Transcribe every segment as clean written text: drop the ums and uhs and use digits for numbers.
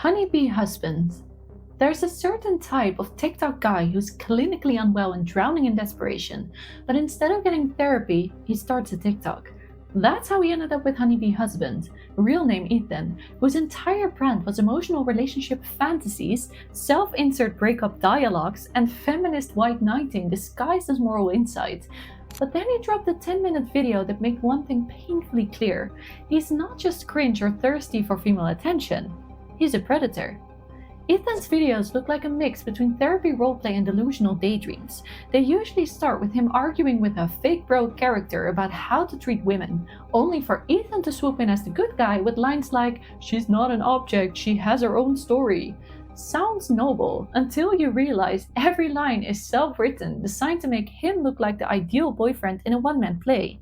HoneyBHusband. There's a certain type of TikTok guy who's clinically unwell and drowning in desperation, but instead of getting therapy, he starts a TikTok. That's how he ended up with HoneyBHusband, real name Ethan, whose entire brand was emotional relationship fantasies, self-insert breakup dialogues, and feminist white knighting disguised as moral insight. But then he dropped a 10-minute video that made one thing painfully clear. He's not just cringe or thirsty for female attention, he's a predator. Ethan's videos look like a mix between therapy roleplay and delusional daydreams. They usually start with him arguing with a fake bro character about how to treat women, only for Ethan to swoop in as the good guy with lines like, "She's not an object, she has her own story." Sounds noble, until you realize every line is self-written, designed to make him look like the ideal boyfriend in a one-man play.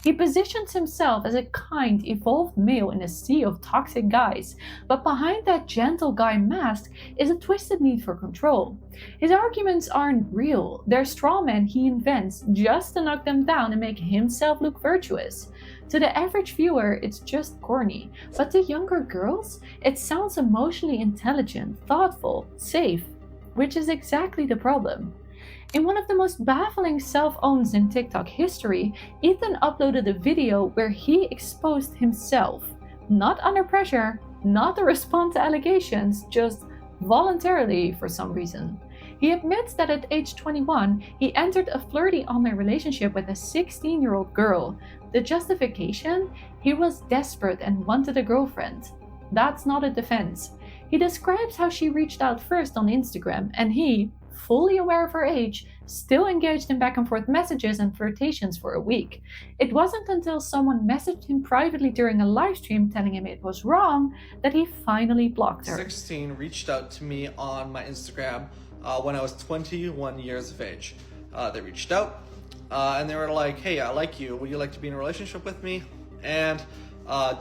He positions himself as a kind, evolved male in a sea of toxic guys, but behind that gentle guy mask is a twisted need for control. His arguments aren't real, they're straw men he invents just to knock them down and make himself look virtuous. To the average viewer, it's just corny, but to younger girls, it sounds emotionally intelligent, thoughtful, safe, which is exactly the problem. In one of the most baffling self-owns in TikTok history, Ethan uploaded a video where he exposed himself. Not under pressure, not to respond to allegations, just voluntarily for some reason. He admits that at age 21, he entered a flirty online relationship with a 16-year-old girl. The justification? He was desperate and wanted a girlfriend. That's not a defense. He describes how she reached out first on Instagram, and he, fully aware of her age, still engaged in back and forth messages and flirtations for a week. It wasn't until someone messaged him privately during a live stream telling him it was wrong that he finally blocked her. 16 reached out to me on my Instagram when I was 21 years of age. They reached out and they were like, "Hey, I like you. Would you like to be in a relationship with me?" And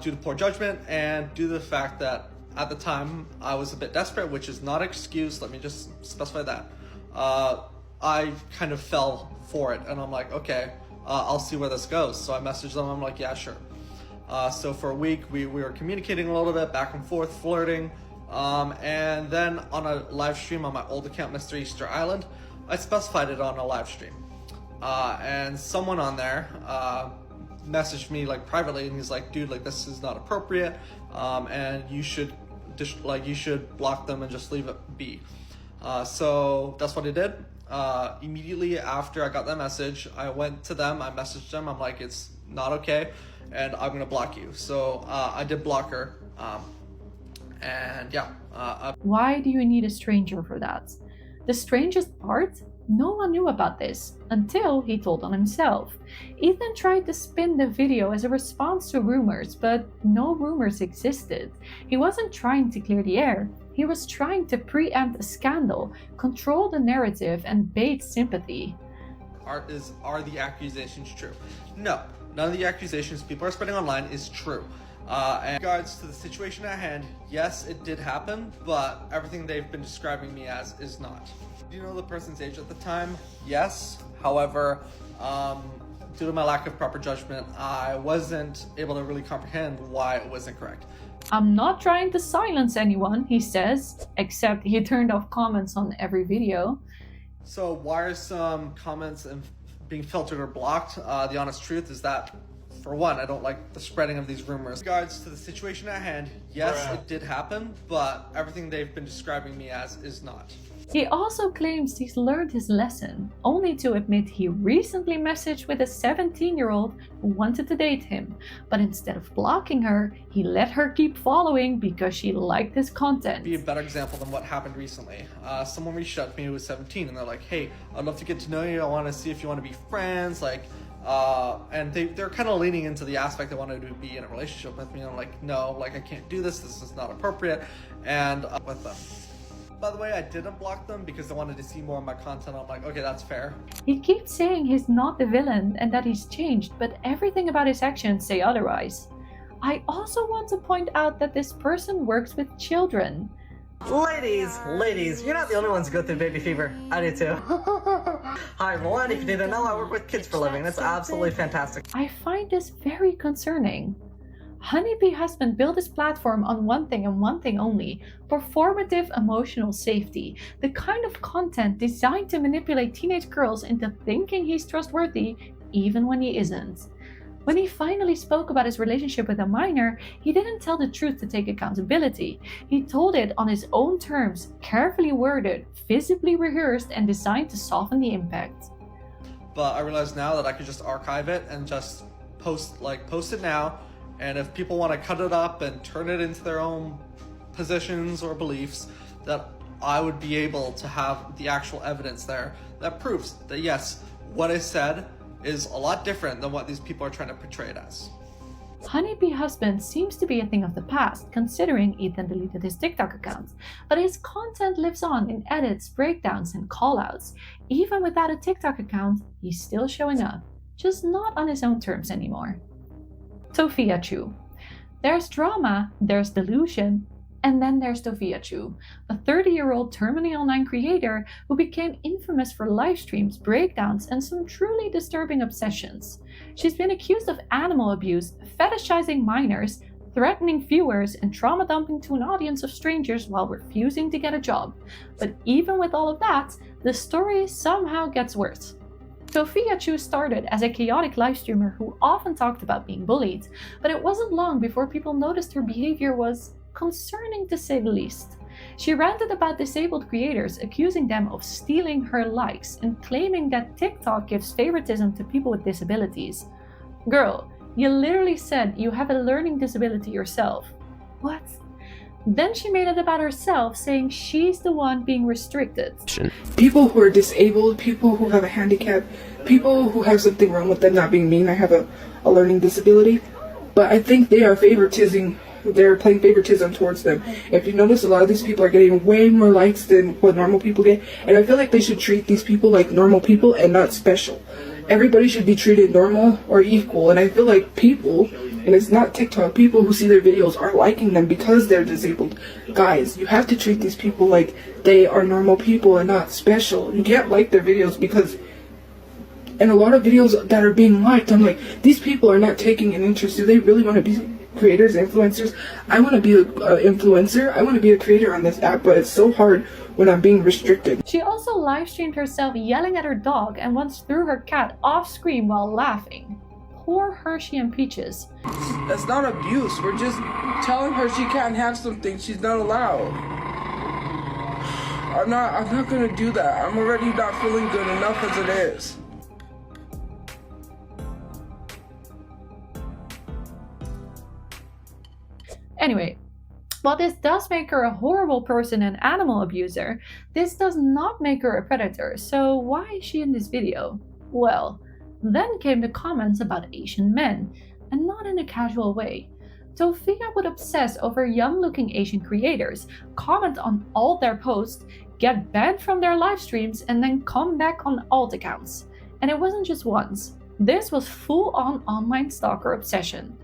due to poor judgment and due to the fact that at the time I was a bit desperate, which is not an excuse, let me just specify that. I kind of fell for it, and I'm like, okay, I'll see where this goes. So I messaged them, I'm like, yeah, sure. So for a week, we were communicating a little bit, back and forth, flirting, and then on a live stream on my old account, Mr. Easter Island, I specified it on a live stream. And someone on there messaged me like privately, and he's like, dude, like this is not appropriate, and you should block them and just leave it be. So that's what I did. Immediately after I got that message, I went to them, I messaged them, I'm like, it's not okay, and I'm gonna block you. So I did block her, and yeah. Why do you need a stranger for that? The strangest part? No one knew about this until he told on himself. Ethan tried to spin the video as a response to rumors, but no rumors existed. He wasn't trying to clear the air. He was trying to preempt a scandal, control the narrative, and bait sympathy. Are the accusations true? No, none of the accusations people are spreading online is true. And in regards to the situation at hand, yes, it did happen, but everything they've been describing me as is not. Do you know the person's age at the time? Yes. However, due to my lack of proper judgment, I wasn't able to really comprehend why it was incorrect. I'm not trying to silence anyone, he says, except he turned off comments on every video. So why are some comments being filtered or blocked? The honest truth is that, for one, I don't like the spreading of these rumors. In regards to the situation at hand, yes, it did happen, but everything they've been describing me as is not. He also claims he's learned his lesson, only to admit he recently messaged with a 17-year-old who wanted to date him, but instead of blocking her, he let her keep following because she liked his content. Be a better example than what happened recently. Someone reached out to me who was 17, and they're like, "Hey, I'd love to get to know you. I want to see if you want to be friends." Like, and they're kind of leaning into the aspect they wanted to be in a relationship with me. And I'm like, no, like I can't do this. This is not appropriate. And with them. By the way, I didn't block them because they wanted to see more of my content. I'm like, okay, that's fair. He keeps saying he's not the villain and that he's changed, but everything about his actions say otherwise. I also want to point out that this person works with children. Ladies, you're not the only ones who go through baby fever. I do too. Hi everyone, if you didn't know, I work with kids for a living. That's absolutely fantastic. I find this very concerning. HoneyBHusband built his platform on one thing and one thing only: performative emotional safety, the kind of content designed to manipulate teenage girls into thinking he's trustworthy even when he isn't. When he finally spoke about his relationship with a minor, he didn't tell the truth to take accountability. He told it on his own terms, carefully worded, visibly rehearsed, and designed to soften the impact. But I realize now that I could just archive it and just post it now, and if people want to cut it up and turn it into their own positions or beliefs, that I would be able to have the actual evidence there that proves that yes, what I said is a lot different than what these people are trying to portray it as. HoneyBHusband seems to be a thing of the past, considering Ethan deleted his TikTok account, but his content lives on in edits, breakdowns, and callouts. Even without a TikTok account, he's still showing up, just not on his own terms anymore. Tophiachu. There's drama, there's delusion, and then there's Tophiachu, a 30-year-old terminally online creator who became infamous for live streams, breakdowns, and some truly disturbing obsessions. She's been accused of animal abuse, fetishizing minors, threatening viewers, and trauma dumping to an audience of strangers while refusing to get a job. But even with all of that, the story somehow gets worse. Tophiachu started as a chaotic live streamer who often talked about being bullied, but it wasn't long before people noticed her behavior was concerning, to say the least. She ranted about disabled creators, accusing them of stealing her likes and claiming that TikTok gives favoritism to people with disabilities. Girl, you literally said you have a learning disability yourself. What? Then she made it about herself, saying she's the one being restricted. People who are disabled, people who have a handicap, people who have something wrong with them, not being mean, I have a learning disability, but I think they are they're playing favoritism towards them. If you notice, a lot of these people are getting way more likes than what normal people get, and I feel like they should treat these people like normal people and not special. Everybody should be treated normal or equal, and I feel like people, and it's not TikTok, people who see their videos are liking them because they're disabled. Guys, you have to treat these people like they are normal people and not special. You can't like their videos because, and a lot of videos that are being liked, I'm like, these people are not taking an interest. Do they really want to be creators, influencers? I want to be an influencer. I want to be a creator on this app, but it's so hard when I'm being restricted. She also live streamed herself yelling at her dog and once threw her cat off screen while laughing. Poor Hershey and Peaches. That's not abuse. We're just telling her she can't have something she's not allowed. I'm not gonna do that. I'm already not feeling good enough as it is. Anyway, while this does make her a horrible person and animal abuser, this does not make her a predator, so why is she in this video? Well, then came the comments about Asian men, and not in a casual way. Tophia would obsess over young-looking Asian creators, comment on all their posts, get banned from their live streams, and then come back on alt accounts. And it wasn't just once. This was full-on online stalker obsession.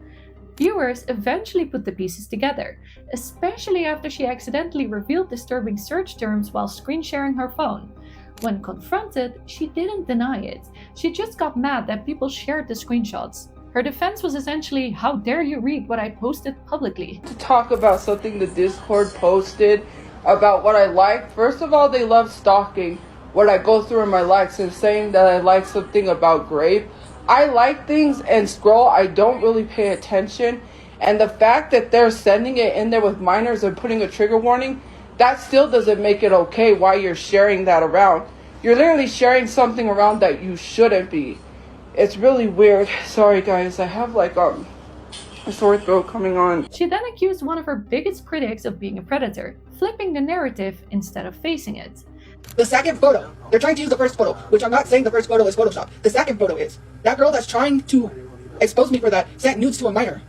Viewers eventually put the pieces together, especially after she accidentally revealed disturbing search terms while screen sharing her phone. When confronted, she didn't deny it. She just got mad that people shared the screenshots. Her defense was essentially, how dare you read what I posted publicly? To talk about something the Discord posted about what I like, first of all, they love stalking what I go through in my likes and saying that I like something about grape. I like things and scroll, I don't really pay attention, and the fact that they're sending it in there with minors and putting a trigger warning, that still doesn't make it okay why you're sharing that around. You're literally sharing something around that you shouldn't be. It's really weird. Sorry guys, I have like a sore throat coming on. She then accused one of her biggest critics of being a predator, flipping the narrative instead of facing it. The second photo, they're trying to use the first photo, which I'm not saying the first photo is Photoshop. The second photo is, that girl that's trying to expose me for that sent nudes to a minor.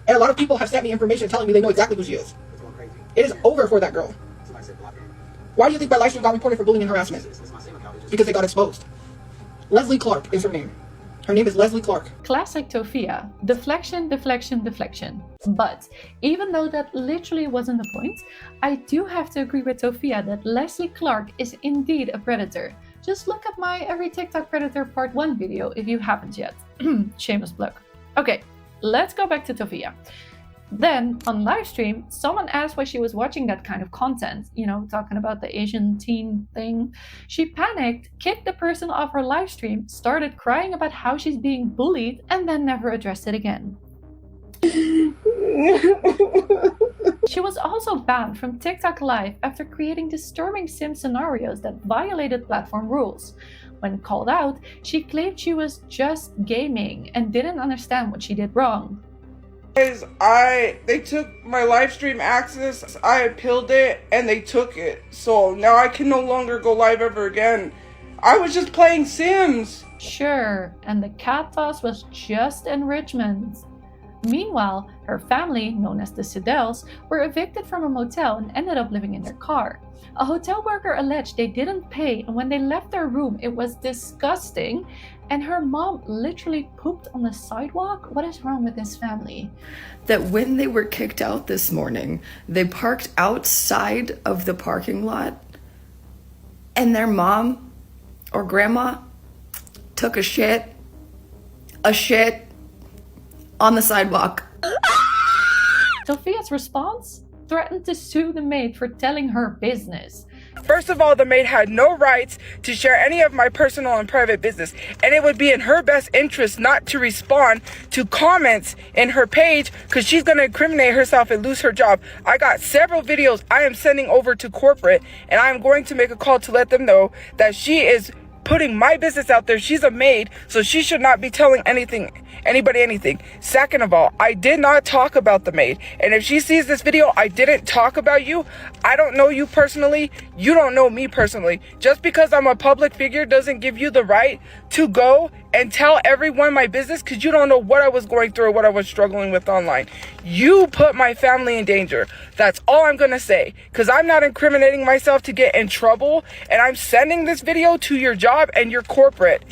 And a lot of people have sent me information telling me they know exactly who she is. It is over for that girl. Why do you think my live stream got reported for bullying and harassment? Because it got exposed. Leslie Clark is her name. Her name is Leslie Clark. Classic Tophia. Deflection, deflection, deflection. But even though that literally wasn't the point, I do have to agree with Tophia that Leslie Clark is indeed a predator. Just look at my Every TikTok Predator Part 1 video if you haven't yet. Shameless plug. Okay, let's go back to Tophia. Then, on livestream, someone asked why she was watching that kind of content, talking about the Asian teen thing. She panicked, kicked the person off her livestream, started crying about how she's being bullied, and then never addressed it again. She was also banned from TikTok Live after creating disturbing sim scenarios that violated platform rules. When called out, she claimed she was just gaming and didn't understand what she did wrong. Guys, they took my live stream access, I appealed it, and they took it. So now I can no longer go live ever again. I was just playing Sims. Sure, and the cat toss was just enrichment. Meanwhile, her family, known as the Sidels, were evicted from a motel and ended up living in their car. A hotel worker alleged they didn't pay, and when they left their room, it was disgusting. And her mom literally pooped on the sidewalk? What is wrong with this family? That when they were kicked out this morning, they parked outside of the parking lot, and their mom or grandma took a shit on the sidewalk. Tophia's response? Threatened to sue the maid for telling her business. First of all, the maid had no rights to share any of my personal and private business, and it would be in her best interest not to respond to comments in her page because she's going to incriminate herself and lose her job. I got several videos I am sending over to corporate, and I am going to make a call to let them know that she is putting my business out there. She's a maid, so she should not be telling anybody anything. Second of all, I did not talk about the maid, and if she sees this video, I didn't talk about you. I don't know you personally. You don't know me personally. Just because I'm a public figure doesn't give you the right to go and tell everyone my business, because you don't know what I was going through or what I was struggling with online. You put my family in danger. That's all I'm gonna say, because I'm not incriminating myself to get in trouble, and I'm sending this video to your job and your corporate.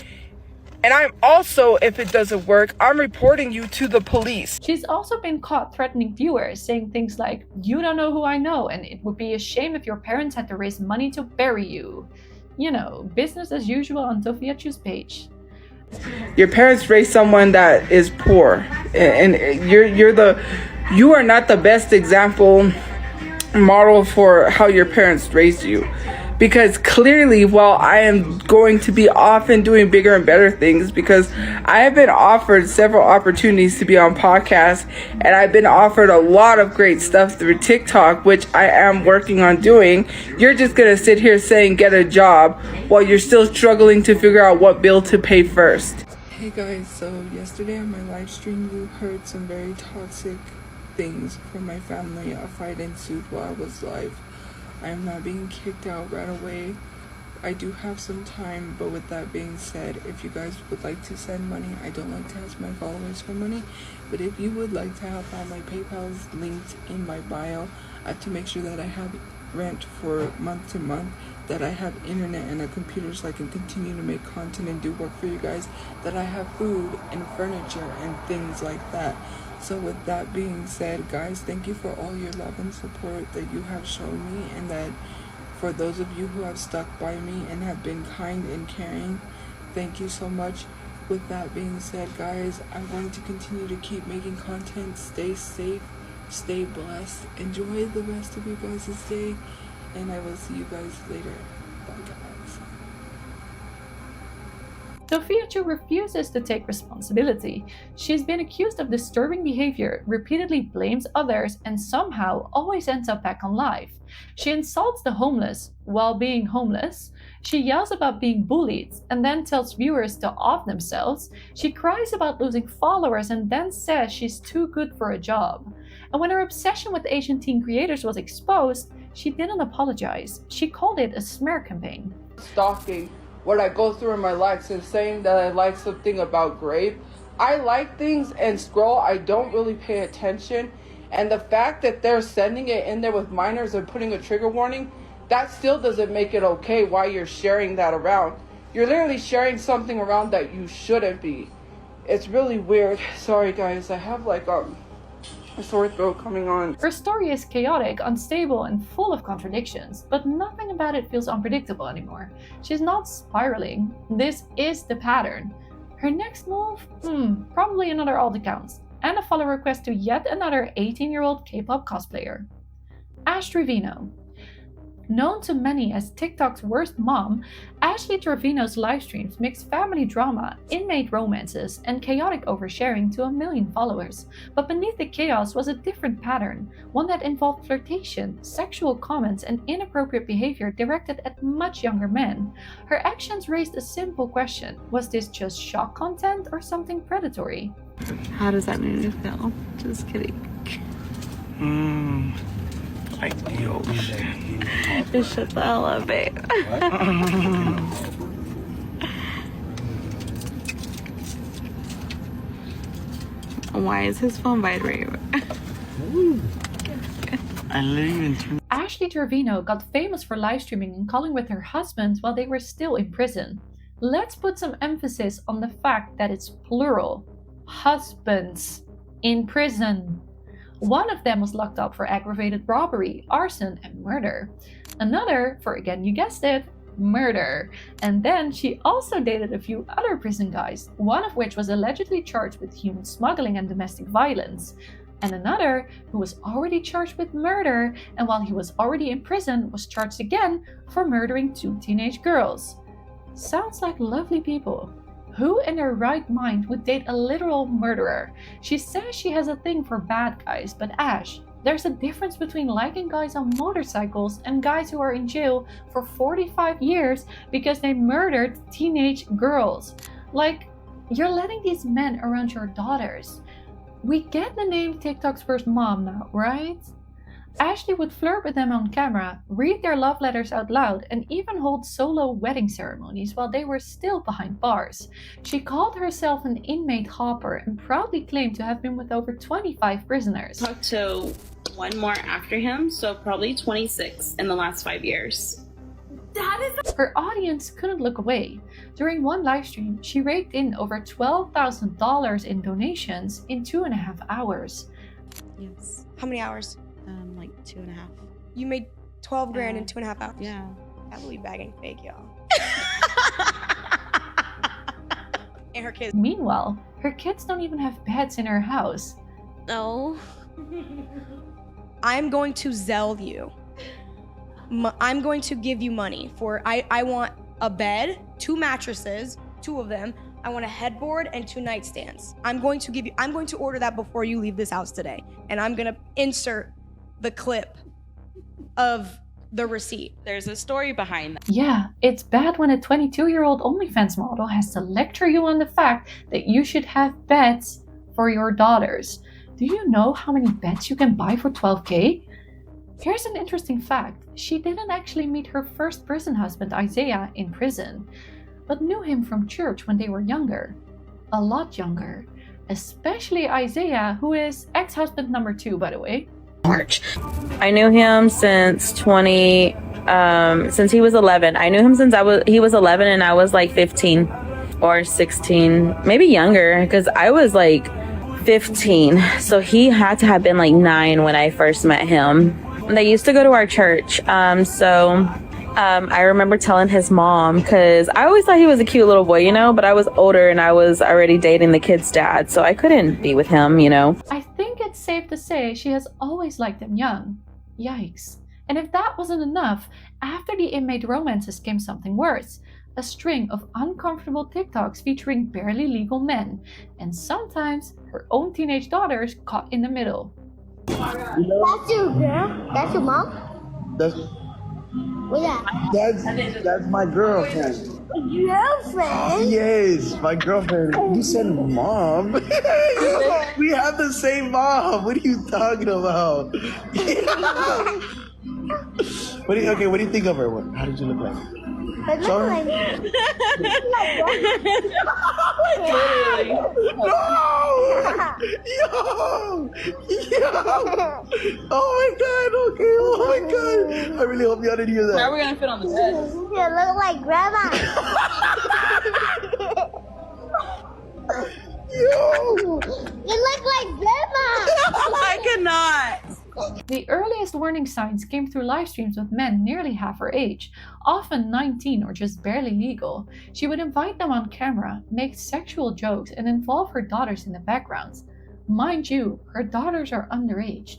And I'm also, if it doesn't work, I'm reporting you to the police. She's also been caught threatening viewers, saying things like, "You don't know who I know, and it would be a shame if your parents had to raise money to bury you." Business as usual on Tophiachu's page. Your parents raised someone that is poor, and you are not the best example model for how your parents raised you. Because clearly, while I am going to be off and doing bigger and better things, because I have been offered several opportunities to be on podcasts, and I've been offered a lot of great stuff through TikTok, which I am working on doing, you're just going to sit here saying get a job while you're still struggling to figure out what bill to pay first. Hey guys, so yesterday on my live stream you heard some very toxic things from my family. A fight ensued while I was live. I am not being kicked out right away. I do have some time, but with that being said, if you guys would like to send money, I don't like to ask my followers for money, but if you would like to have all my PayPal's linked in my bio, I have to make sure that I have rent for month to month, that I have internet and a computer so I can continue to make content and do work for you guys, that I have food and furniture and things like that. So with that being said, guys, thank you for all your love and support that you have shown me, and that for those of you who have stuck by me and have been kind and caring, thank you so much. With that being said, guys, I'm going to continue to keep making content. Stay safe, stay blessed, enjoy the rest of your guys' day, and I will see you guys later. Bye, guys. Tophiachu refuses to take responsibility. She's been accused of disturbing behavior, repeatedly blames others, and somehow always ends up back on live. She insults the homeless while being homeless. She yells about being bullied and then tells viewers to off themselves. She cries about losing followers and then says she's too good for a job. And when her obsession with Asian teen creators was exposed, she didn't apologize. She called it a smear campaign. Stalking what I go through in my likes and saying that I like something about grape. I like things and scroll. I don't really pay attention. And the fact that they're sending it in there with minors and putting a trigger warning, that still doesn't make it okay why you're sharing that around. You're literally sharing something around that you shouldn't be. It's really weird. Sorry guys, I have like a sore throat coming on. Her story is chaotic, unstable, and full of contradictions, but nothing about it feels unpredictable anymore. She's not spiraling. This is the pattern. Her next move? Probably another alt account. and a follow request to yet another 18-year-old K-pop cosplayer. Trevino. Known to many as TikTok's worst mom, Ashley Trevino's livestreams mix family drama, inmate romances, and chaotic oversharing to 1 million followers. But beneath the chaos was a different pattern, one that involved flirtation, sexual comments, and inappropriate behavior directed at much younger men. Her actions raised a simple question: was this just shock content or something predatory? How does that make you feel? Just kidding. Like the ocean. Just shut the hell up, babe. Why is his phone vibrating? I literally even Ashley Trevino got famous for live streaming and calling with her husband while they were still in prison. Let's put some emphasis on the fact that it's plural. Husbands in prison. One of them was locked up for aggravated robbery, arson, and murder. Another for, again, you guessed it, murder. And then she also dated a few other prison guys, one of which was allegedly charged with human smuggling and domestic violence. And another who was already charged with murder, and while he was already in prison, was charged again for murdering 2 teenage girls. Sounds like lovely people. Who in their right mind would date a literal murderer? She says she has a thing for bad guys, but Ash, there's a difference between liking guys on motorcycles and guys who are in jail for 45 years because they murdered teenage girls. Like, you're letting these men around your daughters. We get the name TikTok's first mom now, right? Ashley would flirt with them on camera, read their love letters out loud, and even hold solo wedding ceremonies while they were still behind bars. She called herself an inmate hopper and proudly claimed to have been with over 25 prisoners. Talked to one more after him, so probably 26 in the last 5 years. Her audience couldn't look away. During one livestream, she raked in over $12,000 in donations in 2.5 hours. Yes. How many hours? Like 2.5. You made 12 grand in 2.5 hours? Yeah. I believe bagging fake, y'all. And her kids. Meanwhile, her kids don't even have beds in her house. No. I'm going to Zelle you. I'm going to give you money for, I want a bed, 2 mattresses, 2 of them. I want a headboard and 2 nightstands. I'm going to order that before you leave this house today. And I'm going to insert the clip of the receipt. There's a story behind that. Yeah, it's bad when a 22-year-old OnlyFans model has to lecture you on the fact that you should have beds for your daughters. Do you know how many beds you can buy for $12K? Here's an interesting fact. She didn't actually meet her first prison husband, Isaiah, in prison, but knew him from church when they were younger. A lot younger. Especially Isaiah, who is ex-husband number 2, by the way. March. I knew him since he was 11. I knew him since he was 11 and I was like 15 or 16, maybe younger, because I was like 15. So he had to have been like 9 when I first met him. They used to go to our church. I remember telling his mom, because I always thought he was a cute little boy, you know, but I was older and I was already dating the kid's dad, so I couldn't be with him, you know. I think it's safe to say she has always liked him young. Yikes. And if that wasn't enough, after the inmate romances came something worse. A string of uncomfortable TikToks featuring barely legal men, and sometimes her own teenage daughters caught in the middle. That's you, girl. That's your mom? That's my girlfriend. Girlfriend? Yes, my girlfriend. You said mom. We have the same mom. What are you talking about? What do you think of her? How did you look like? No! Yo! Oh my god, okay, oh my god. I really hope y'all didn't hear that. How are we gonna fit on the bed? You look like grandma. Yo! You look like grandma. I cannot. The earliest warning signs came through live streams with men nearly half her age, often 19 or just barely legal. She would invite them on camera, make sexual jokes, and involve her daughters in the background. Mind you, her daughters are underage.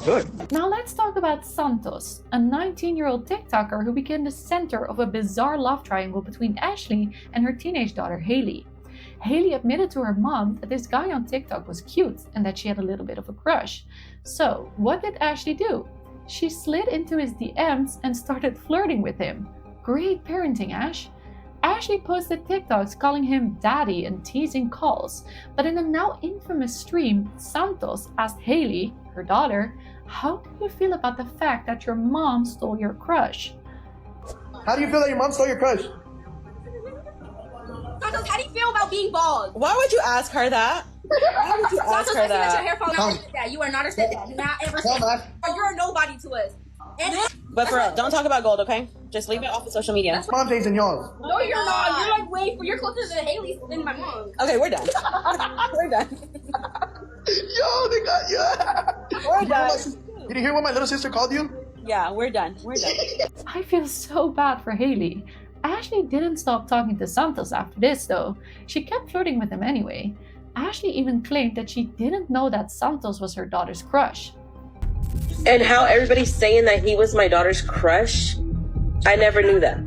Good. Now let's talk about Santos, a 19-year-old TikToker who became the center of a bizarre love triangle between Ashley and her teenage daughter Haley. Haley admitted to her mom that this guy on TikTok was cute and that she had a little bit of a crush. So what did Ashley do? She slid into his DMs and started flirting with him. Great parenting, Ash. Ashley posted TikToks calling him daddy and teasing calls, but in a now infamous stream, Santos asked Haley, her daughter, how do you feel about the fact that your mom stole your crush? How do you feel that your mom stole your crush? Santos, how do you feel about being bald? Why would you ask her that? Why would you ask Santos, her listen, that your that? hair falls out like that. You are not a stepdad. Do not ever say that. You're a nobody to us. And But for real, don't talk about gold, okay? Just leave it off of social media. Mom's days and yours. no, you're not. You're like you're closer to Haley than my mom. Okay, we're done. We're done. Yo, they got you. We're done. Did you hear what my little sister called you? Yeah, we're done. We're done. I feel so bad for Haley. Ashley didn't stop talking to Santos after this though. She kept flirting with him anyway. Ashley even claimed that she didn't know that Santos was her daughter's crush. And how everybody's saying that he was my daughter's crush, I never knew that.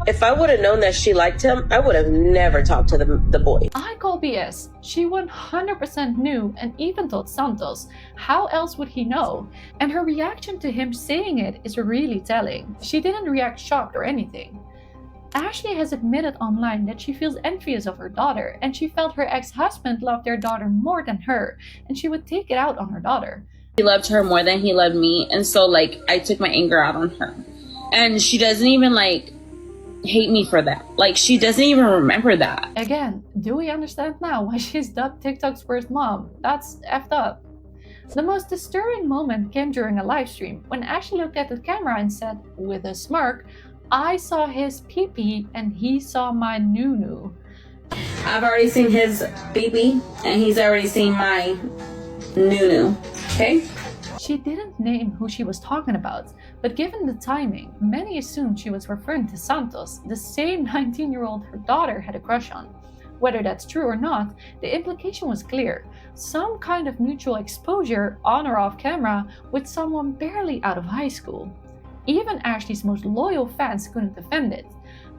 If I would have known that she liked him, I would have never talked to the boy. I call BS. She 100% knew and even told Santos. How else would he know? And her reaction to him saying it is really telling. She didn't react shocked or anything. Ashley has admitted online that she feels envious of her daughter and she felt her ex-husband loved their daughter more than her and she would take it out on her daughter. He loved her more than he loved me, and so like I took my anger out on her. And she doesn't even like hate me for that. Like she doesn't even remember that. Again, do we understand now why she's dubbed TikTok's worst mom? That's effed up. The most disturbing moment came during a live stream when Ashley looked at the camera and said, with a smirk, I saw his pee-pee and he saw my noo-noo. I've already seen his baby, and he's already seen my noo-noo. Okay? She didn't name who she was talking about, but given the timing, many assumed she was referring to Santos, the same 19-year-old her daughter had a crush on. Whether that's true or not, the implication was clear. Some kind of mutual exposure on or off camera with someone barely out of high school. Even Ashley's most loyal fans couldn't defend it.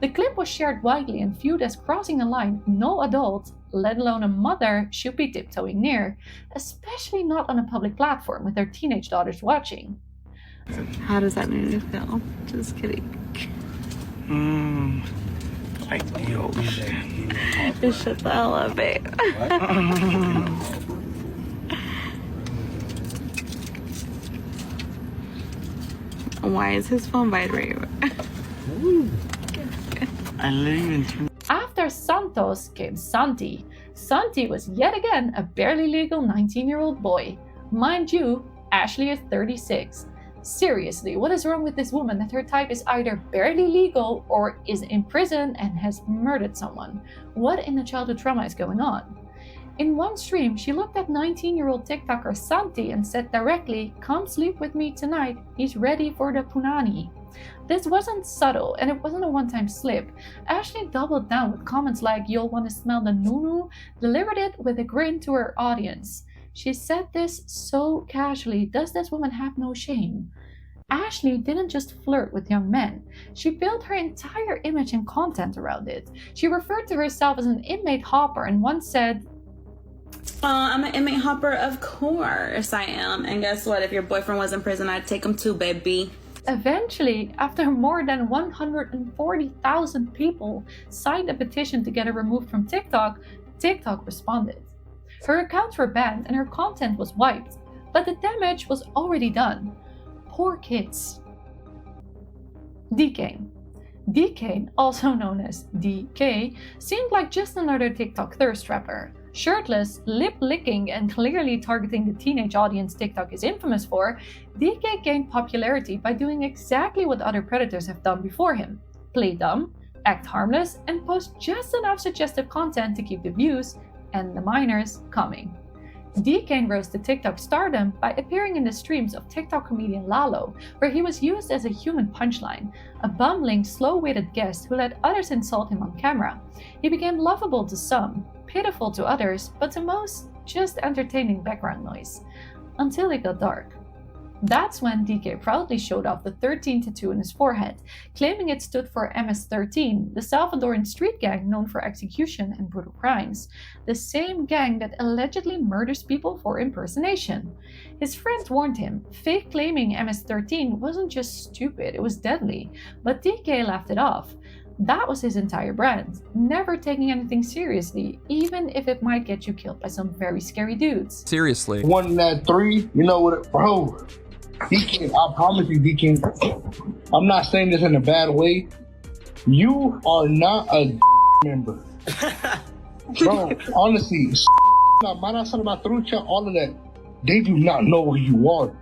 The clip was shared widely and viewed as crossing a line no adult, let alone a mother, should be tiptoeing near, especially not on a public platform with their teenage daughters watching. How does that make you feel? Just kidding. Like the ocean. Just shut the hell up, babe. Why is his phone vibrating? I literally even After Santos came Santi. Santi was yet again a barely legal 19-year-old boy. Mind you, Ashley is 36. Seriously, what is wrong with this woman that her type is either barely legal or is in prison and has murdered someone? What in the childhood trauma is going on? In one stream, she looked at 19-year-old TikToker Santi and said directly, "Come sleep with me tonight, he's ready for the punani." This wasn't subtle and it wasn't a one-time slip. Ashley doubled down with comments like, "You'll want to smell the nunu," delivered it with a grin to her audience. She said this so casually. Does this woman have no shame? Ashley didn't just flirt with young men. She built her entire image and content around it. She referred to herself as an inmate hopper and once said, I'm an inmate hopper, of course I am. And guess what? If your boyfriend was in prison, I'd take him too, baby. Eventually, after more than 140,000 people signed a petition to get her removed from TikTok, TikTok responded. Her accounts were banned and her content was wiped, but the damage was already done. Poor kids. DKane. DKane, also known as DK, seemed like just another TikTok thirst trapper. Shirtless, lip-licking, and clearly targeting the teenage audience TikTok is infamous for, DK gained popularity by doing exactly what other predators have done before him. Play dumb, act harmless, and post just enough suggestive content to keep the views and the minors coming. DKane rose to TikTok stardom by appearing in the streams of TikTok comedian Lalo, where he was used as a human punchline, a bumbling, slow-witted guest who let others insult him on camera. He became lovable to some, pitiful to others, but to most, just entertaining background noise. Until it got dark. That's when DK proudly showed off the 13 tattoo in his forehead, claiming it stood for MS-13, the Salvadoran street gang known for execution and brutal crimes, the same gang that allegedly murders people for impersonation. His friends warned him, fake claiming MS-13 wasn't just stupid, it was deadly, but DK laughed it off. That was his entire brand, never taking anything seriously, even if it might get you killed by some very scary dudes. Seriously. 1 in that 3, you know what, bro? DKane, I promise you, DKane, I'm not saying this in a bad way. You are not a member. Bro, honestly, all of that, they do not know who you are.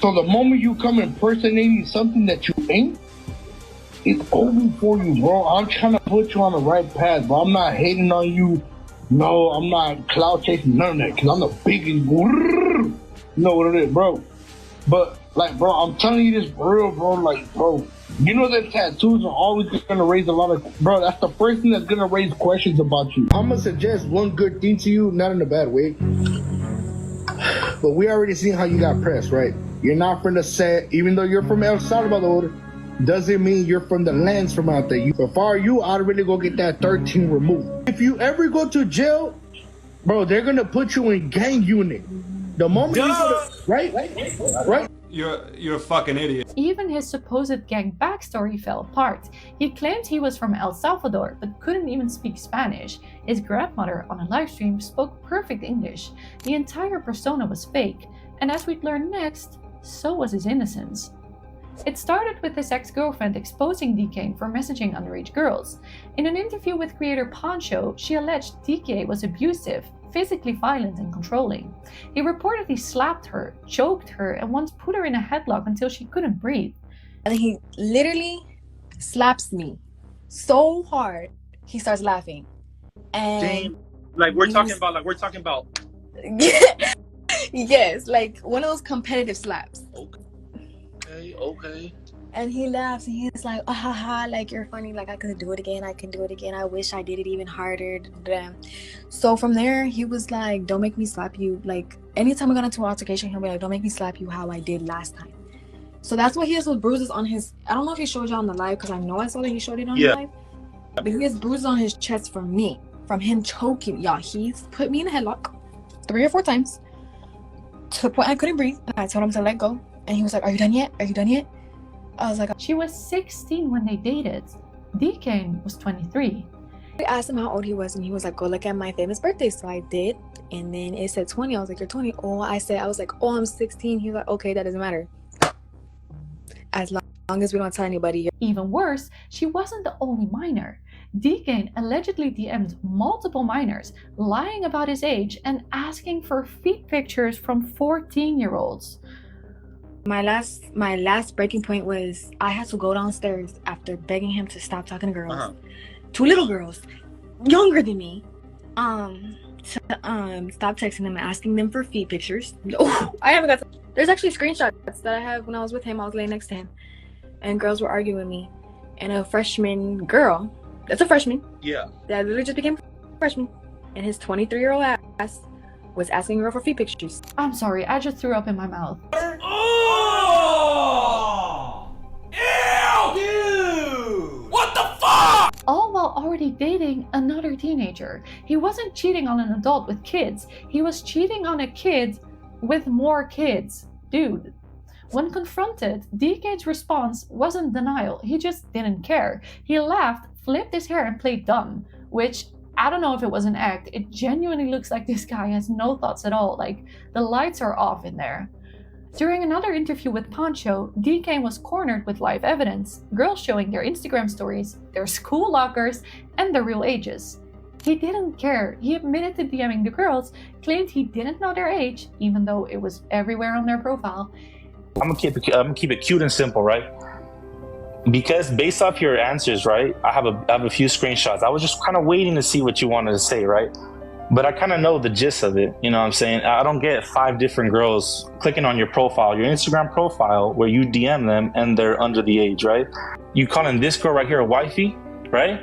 So the moment you come impersonating something that you ain't, it's over for you, bro. I'm trying to put you on the right path, bro. I'm not hating on you. No, I'm not cloud chasing, none of that, because I'm the biggest. You know what it is, bro. But, like, bro, I'm telling you this for real, bro. Like, bro, you know that tattoos are always going to raise a lot of... Bro, that's the first thing that's going to raise questions about you. I'm going to suggest one good thing to you, not in a bad way. But we already seen how you got pressed, right? You're not from the set, even though you're from El Salvador, doesn't mean you're from the lands from out there. If I were you, I'd really go get that 13 removed. If you ever go to jail, bro, they're going to put you in gang unit. The moment you go to, right? You're a fucking idiot. Even his supposed gang backstory fell apart. He claimed he was from El Salvador, but couldn't even speak Spanish. His grandmother on a livestream spoke perfect English. The entire persona was fake, and as we'd learn next, so was his innocence. It started with his ex-girlfriend exposing DKane for messaging underage girls. In an interview with creator Poncho, she alleged DK was abusive, physically violent and controlling. He reportedly slapped her, choked her, and once put her in a headlock until she couldn't breathe. And he literally slaps me so hard, he starts laughing. And damn. Like we're talking about. Yes, like one of those competitive slaps. Okay. And he laughs and he's like, ah ha ha, like you're funny, like I could do it again, I wish I did it even harder. So from there, he was like, don't make me slap you. Like anytime we got into an altercation, he'll be like, don't make me slap you how I did last time. So that's why he has those bruises on his, I don't know if he showed you on the live, because I know I saw that he showed it on the live. But he has bruises on his chest from me, from him choking. Y'all, he's put me in a headlock 3 or 4 times to the point I couldn't breathe. And I told him to let go. And he was like, are you done yet? Are you done yet? I was like, she was 16 when they dated. DKane was 23. I asked him how old he was, and he was like, go look at my famous birthday. So I did. And then it said 20. I was like, you're 20. Oh, I was like, oh, I'm 16. He was like, okay, that doesn't matter. As long as we don't tell anybody. Even worse, she wasn't the only minor. DKane allegedly DM'd multiple minors, lying about his age and asking for feet pictures from 14-year-olds. My last breaking point was I had to go downstairs after begging him to stop talking to girls. 2 little girls, younger than me, to stop texting them and asking them for feet pictures. Oh, I haven't got to. There's actually screenshots that I have when I was with him. I was laying next to him, and girls were arguing with me, and a freshman girl, that's a freshman, that literally just became a freshman, and his 23-year-old ass was asking a girl for feet pictures. I'm sorry, I just threw up in my mouth. Ew! Dude! What the fuck? All while already dating another teenager. He wasn't cheating on an adult with kids. He was cheating on a kid with more kids. Dude. When confronted, DKane's response wasn't denial. He just didn't care. He laughed, flipped his hair, and played dumb. Which, I don't know if it was an act. It genuinely looks like this guy has no thoughts at all. Like, the lights are off in there. During another interview with Poncho, DKane was cornered with live evidence, girls showing their Instagram stories, their school lockers, and their real ages. He didn't care. He admitted to DMing the girls, claimed he didn't know their age, even though it was everywhere on their profile. I'm gonna keep it cute and simple, right? Because based off your answers, right, I have a few screenshots. I was just kind of waiting to see what you wanted to say, right? But I kind of know the gist of it, you know what I'm saying? I don't get 5 different girls clicking on your profile, your Instagram profile, where you DM them and they're under the age, right? You calling this girl right here a wifey, right?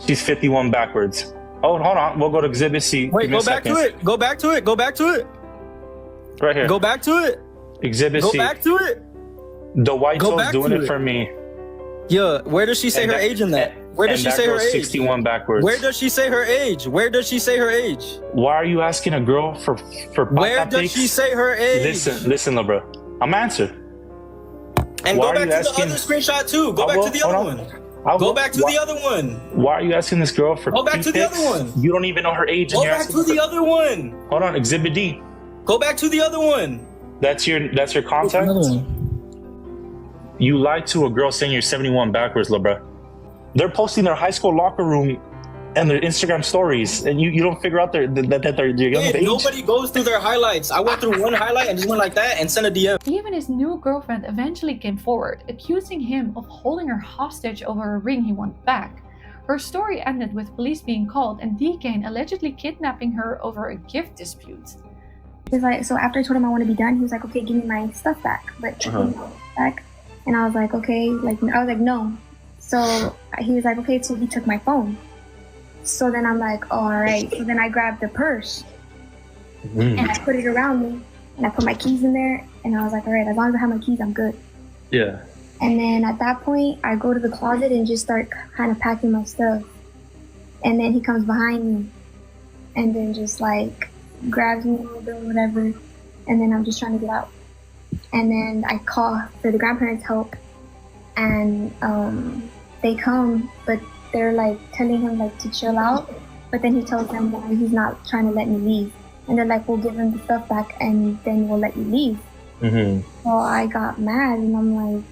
She's 51 backwards. hold on. We'll go to Exhibit C. Wait, go back to it. Go back to it. Go back to it. Right here. Go back to it. Exhibit Go C. back to it. The white Go toes back doing to it it. for me. Yeah, where does she say And her that- age in that? Where does and she that say her girl's age? 61 backwards. Where does she say her age? Where does she say her age? Why are you asking a girl for Where pop-up does pics? she say her age? Listen, little bro. I'm answer. And Why go are back you to the asking- other screenshot too. Go back to the other one. Go back to the other one. Why are you asking this girl for Go back to the pics? other one. You don't even know her age. Go and you're back asking to the for- other one. Hold on, Exhibit D. Go back to the other one. That's your contact? You lied to a girl saying you're 71 backwards, little bro. They're posting their high school locker room and their Instagram stories, and you don't figure out that they're young of Hey, age. nobody goes through their highlights. I went through one highlight and just went like that and sent a DM. Even his new girlfriend eventually came forward, accusing him of holding her hostage over a ring he wanted back. Her story ended with police being called and DKane allegedly kidnapping her over a gift dispute. He's like, so after I told him I want to be done, he was like, okay, give me my stuff back. But give me my stuff back. And I was like, okay, I was like, no. So he was like, okay, so he took my phone. So then I'm like, oh, all right. So then I grabbed the purse and I put it around me and I put my keys in there. And I was like, all right, as long as I have my keys, I'm good. Yeah. And then at that point, I go to the closet and just start kind of packing my stuff. And then he comes behind me and then just like grabs me a little bit or whatever. And then I'm just trying to get out. And then I call for the grandparents' help. And they come, but they're like telling him like to chill out. But then he tells them that he's not trying to let me leave. And they're like, we'll give him the stuff back and then we'll let you leave. So I got mad and I'm like,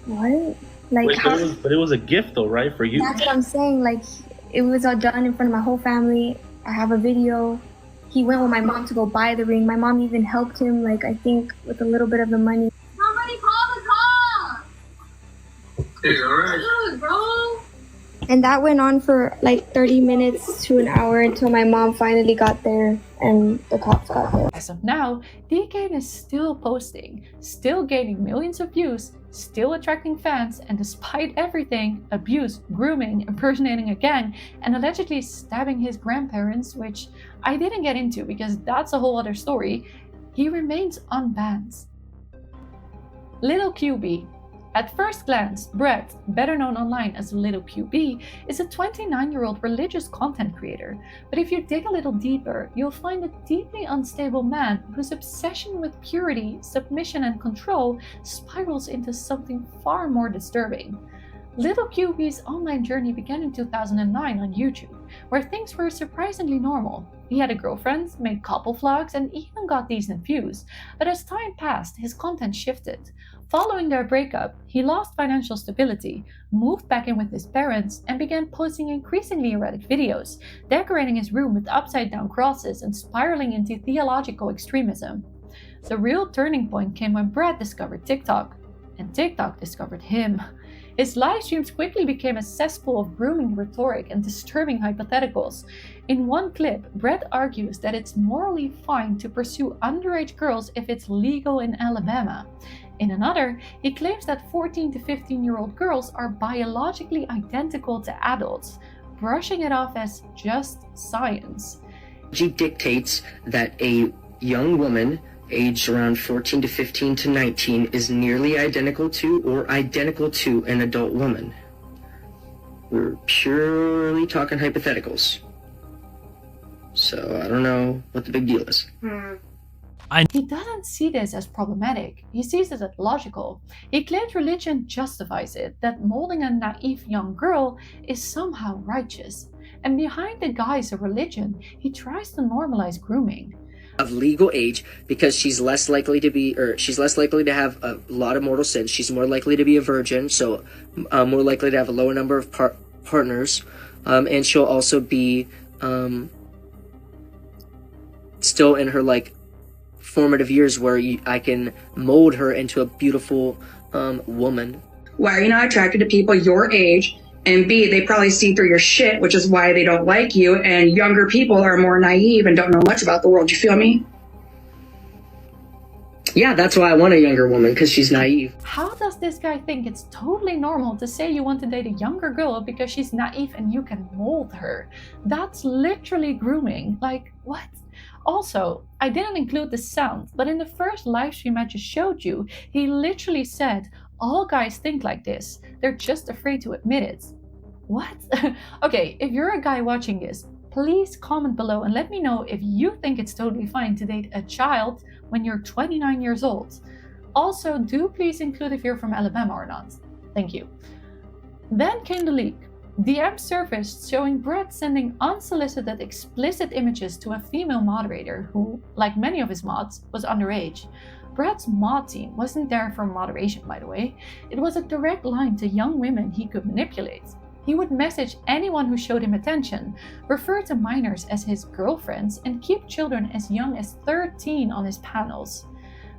what? Like, Wait, how? but it was a gift though, right? For you? That's what I'm saying. Like, it was all done in front of my whole family. I have a video. He went with my mom to go buy the ring. My mom even helped him, like, I think, with a little bit of the money. Somebody call the cops! Hey, alright. Dude, bro! And that went on for like 30 minutes to an hour until my mom finally got there and the cops got there. As of now, DKane is still posting, still gaining millions of views, still attracting fans, and despite everything, abuse, grooming, impersonating a gang, and allegedly stabbing his grandparents, which I didn't get into because that's a whole other story, he remains unbanned. Little QB. At first glance, Brett, better known online as Little QB, is a 29-year-old religious content creator. But if you dig a little deeper, you'll find a deeply unstable man whose obsession with purity, submission, and control spirals into something far more disturbing. Little QB's online journey began in 2009 on YouTube, where things were surprisingly normal. He had a girlfriend, made couple vlogs, and even got decent views. But as time passed, his content shifted. Following their breakup, he lost financial stability, moved back in with his parents, and began posting increasingly erratic videos, decorating his room with upside-down crosses and spiraling into theological extremism. The real turning point came when Brett discovered TikTok, and TikTok discovered him. His live streams quickly became a cesspool of grooming rhetoric and disturbing hypotheticals. In one clip, Brett argues that it's morally fine to pursue underage girls if it's legal in Alabama. In another, he claims that 14 to 15-year-old girls are biologically identical to adults, brushing it off as just science. Dictates that a young woman aged around 14 to 15 to 19 is nearly identical to or identical to an adult woman. We're purely talking hypotheticals. So I don't know what the big deal is. He doesn't see this as problematic, he sees it as logical. He claims religion justifies it, that molding a naive young girl is somehow righteous. And behind the guise of religion, he tries to normalize grooming. Of legal age, because she's less likely to have a lot of mortal sins. She's more likely to be a virgin, so more likely to have a lower number of partners, and she'll also be still in her like formative years where I can mold her into a beautiful woman. Why are you not attracted to people your age? And B, they probably see through your shit, which is why they don't like you. And younger people are more naive and don't know much about the world. You feel me? Yeah, that's why I want a younger woman, because she's naive. How does this guy think it's totally normal to say you want to date a younger girl because she's naive and you can mold her? That's literally grooming. Like, what? Also, I didn't include the sound, but in the first live stream I just showed you, he literally said, all guys think like this. They're just afraid to admit it. What? Okay, if you're a guy watching this, please comment below and let me know if you think it's totally fine to date a child when you're 29 years old. Also, do please include if you're from Alabama or not. Thank you. Then came the leak. DMs surfaced showing Brett sending unsolicited explicit images to a female moderator who, like many of his mods, was underage. Brett's mod team wasn't there for moderation, by the way. It was a direct line to young women he could manipulate. He would message anyone who showed him attention, refer to minors as his girlfriends, and keep children as young as 13 on his panels.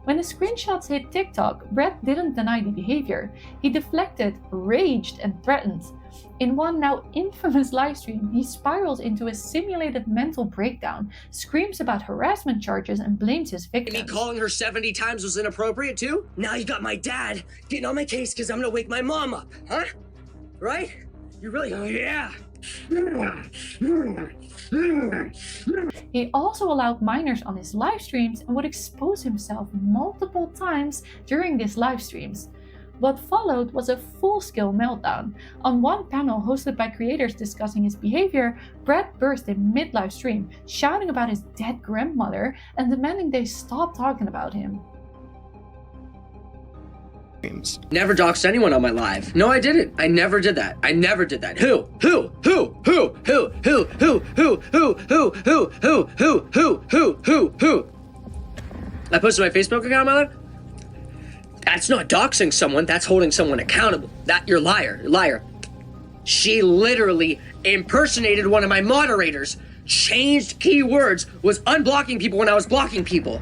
When the screenshots hit TikTok, Brett didn't deny the behavior. He deflected, raged, and threatened. In one now infamous livestream, he spirals into a simulated mental breakdown, screams about harassment charges, and blames his victims. Me calling her 70 times was inappropriate too? Now you got my dad getting on my case because I'm gonna wake my mom up, huh? Right? You really, oh yeah. He also allowed minors on his live streams and would expose himself multiple times during these live streams. What followed was a full-scale meltdown. On one panel hosted by creators discussing his behavior, Brett burst in mid-live stream, shouting about his dead grandmother and demanding they stop talking about him. Never doxed anyone on my live. No, I didn't. I never did that. I never did that. Who? I posted my Facebook account on my live? That's not doxing someone, that's holding someone accountable. That you're liar. She literally impersonated one of my moderators, changed keywords, was unblocking people when I was blocking people.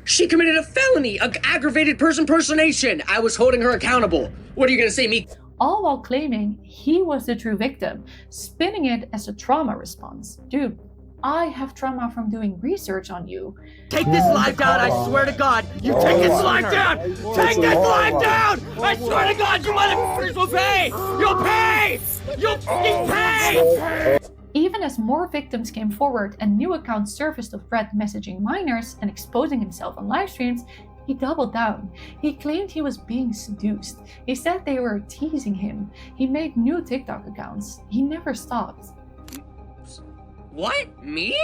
She committed a felony, an aggravated person impersonation. I was holding her accountable. What are you gonna say, me? All while claiming he was the true victim, spinning it as a trauma response. Dude, I have trauma from doing research on you. Take this live down, I swear to God. You take this live down! Take this live down! I swear to God, you motherfuckers will pay! You'll pay! You'll fucking pay! Even as more victims came forward and new accounts surfaced of Brett messaging minors and exposing himself on live streams, he doubled down. He claimed he was being seduced. He said they were teasing him. He made new TikTok accounts. He never stopped. What? Me?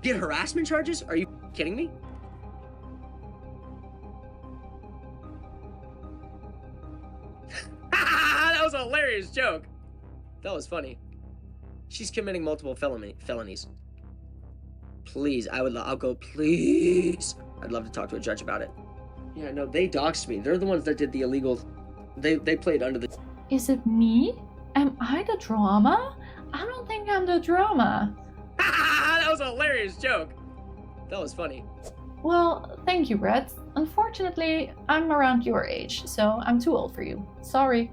Get harassment charges? Are you kidding me? That was a hilarious joke. That was funny. She's committing multiple felonies. Please, I'll go, please. I'd love to talk to a judge about it. Yeah, no, they doxed me. They're the ones that did the illegal, they played under the... Is it me? Am I the drama? I don't think I'm the drama. That was a hilarious joke. That was funny. Well, thank you, Brett. Unfortunately, I'm around your age, so I'm too old for you. Sorry.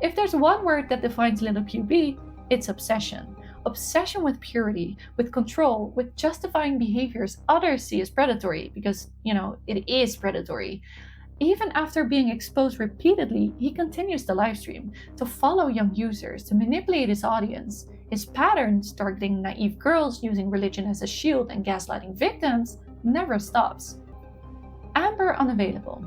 If there's one word that defines little QB, it's obsession. Obsession with purity, with control, with justifying behaviors others see as predatory, because, it is predatory. Even after being exposed repeatedly, he continues to livestream, to follow young users, to manipulate his audience. His patterns, targeting naive girls, using religion as a shield, and gaslighting victims, never stops. Amber Unavailable.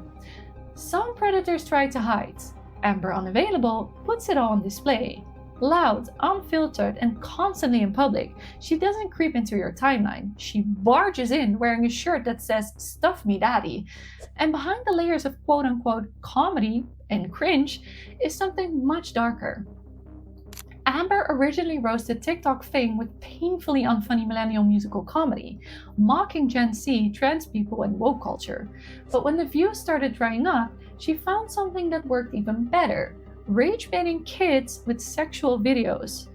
Some predators try to hide. Amber Unavailable puts it all on display. Loud, unfiltered, and constantly in public, she doesn't creep into your timeline. She barges in wearing a shirt that says, "Stuff me daddy." And behind the layers of quote-unquote comedy and cringe is something much darker. Amber originally rose to TikTok fame with painfully unfunny millennial musical comedy, mocking Gen Z, trans people, and woke culture. But when the views started drying up, she found something that worked even better: rage-baiting kids with sexual videos.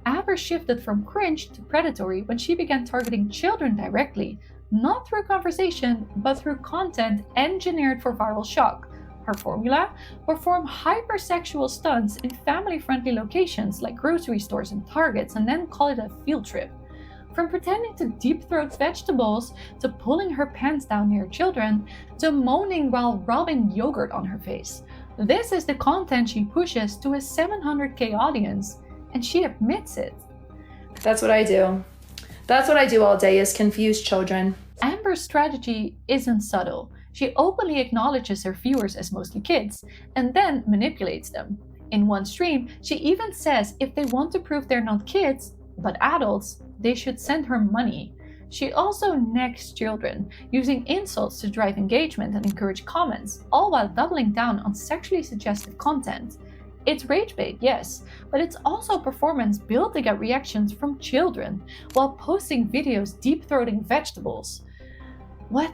Amber shifted from cringe to predatory when she began targeting children directly, not through conversation, but through content engineered for viral shock. Her formula? Perform hypersexual stunts in family-friendly locations like grocery stores and Targets, and then call it a field trip. From pretending to deep throat vegetables, to pulling her pants down near children, to moaning while rubbing yogurt on her face. This is the content she pushes to a 700k audience, and she admits it. That's what I do. That's what I do all day, is confuse children. Amber's strategy isn't subtle. She openly acknowledges her viewers as mostly kids, and then manipulates them. In one stream, she even says if they want to prove they're not kids, but adults, they should send her money. She also necks children, using insults to drive engagement and encourage comments, all while doubling down on sexually suggestive content. It's rage bait, yes, but it's also performance built to get reactions from children, while posting videos deep-throating vegetables. What?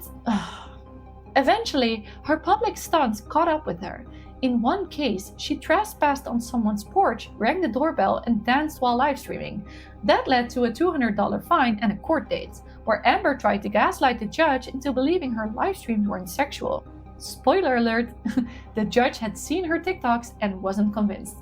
Eventually, her public stunts caught up with her. In one case, she trespassed on someone's porch, rang the doorbell, and danced while live streaming. That led to a $200 fine and a court date, where Amber tried to gaslight the judge into believing her live streams weren't sexual. Spoiler alert, the judge had seen her TikToks and wasn't convinced.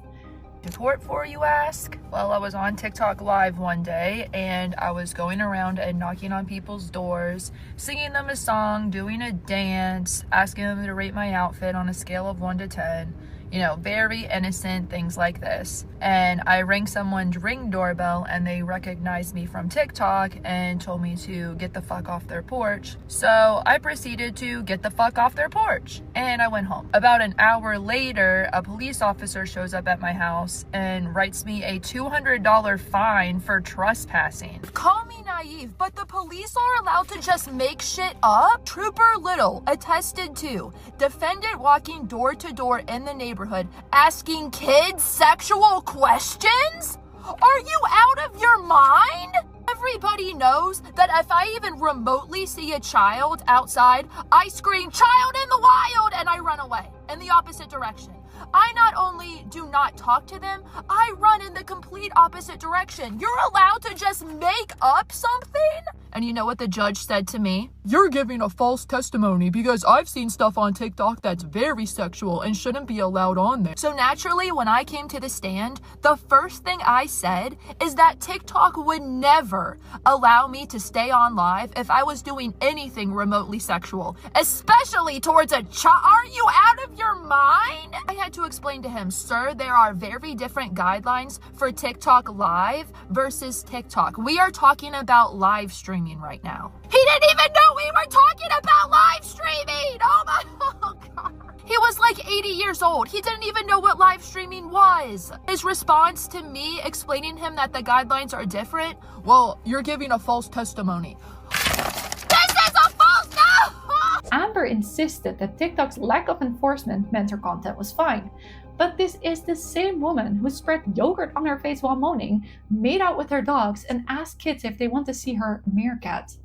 Report for, you ask? Well, I was on TikTok live one day and I was going around and knocking on people's doors, singing them a song, doing a dance, asking them to rate my outfit on a scale of 1 to 10. You know, very innocent things like this. And I rang someone's Ring doorbell and they recognized me from TikTok and told me to get the fuck off their porch. So I proceeded to get the fuck off their porch and I went home. About an hour later, a police officer shows up at my house and writes me a $200 fine for trespassing. Call me naive, but the police are allowed to just make shit up? Trooper Little attested to defendant walking door to door in the neighborhood asking kids sexual questions? Are you out of your mind? Everybody knows that if I even remotely see a child outside, I scream, "Child in the wild!" and I run away in the opposite direction. I not only do not talk to them, I run in the complete opposite direction. You're allowed to just make up something? And you know what the judge said to me? You're giving a false testimony because I've seen stuff on TikTok that's very sexual and shouldn't be allowed on there. So naturally, when I came to the stand, the first thing I said is that TikTok would never allow me to stay on live if I was doing anything remotely sexual, especially towards a child. Are you out of your mind? I had to explain to him, sir, there are very different guidelines for TikTok live versus TikTok. We are talking about live streaming right now. He didn't even know we were talking about live streaming. Oh God. He was like 80 years old. He didn't even know what live streaming was. His response to me explaining him that the guidelines are different, well, you're giving a false testimony. This is a false no! Amber insisted that TikTok's lack of enforcement meant her content was fine. But this is the same woman who spread yogurt on her face while moaning, made out with her dogs, and asked kids if they want to see her meerkat.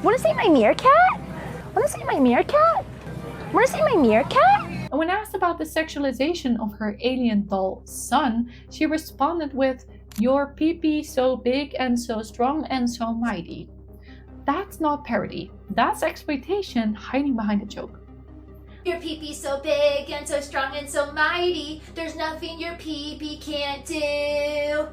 Want to see my meerkat? Want to see my meerkat? Want to see my meerkat? And when asked about the sexualization of her alien doll son, she responded with, "Your pee-pee so big and so strong and so mighty." That's not parody. That's exploitation hiding behind a joke. Your pee-pee so big and so strong and so mighty, there's nothing your pee-pee can't do.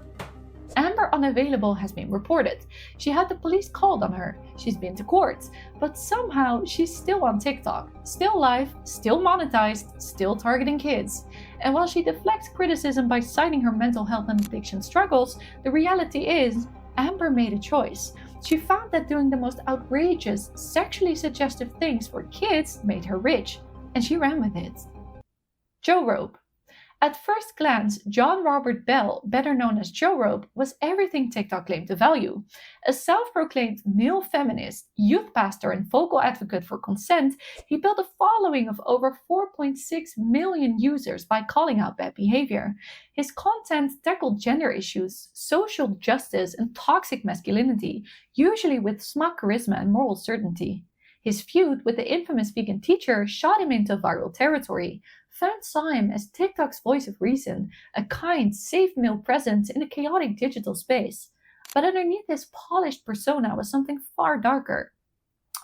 Amber Unavailable has been reported. She had the police called on her. She's been to court. But somehow she's still on TikTok. Still live, still monetized, still targeting kids. And while she deflects criticism by citing her mental health and addiction struggles, the reality is Amber made a choice. She found that doing the most outrageous, sexually suggestive things for kids made her rich. And she ran with it. Jorobe. At first glance, John Robert Bell, better known as Jorobe, was everything TikTok claimed to value. A self-proclaimed male feminist, youth pastor, and vocal advocate for consent, he built a following of over 4.6 million users by calling out bad behavior. His content tackled gender issues, social justice, and toxic masculinity, usually with smug charisma and moral certainty. His feud with the infamous vegan teacher shot him into viral territory. Fans saw him as TikTok's voice of reason, a kind, safe male presence in a chaotic digital space. But underneath his polished persona was something far darker.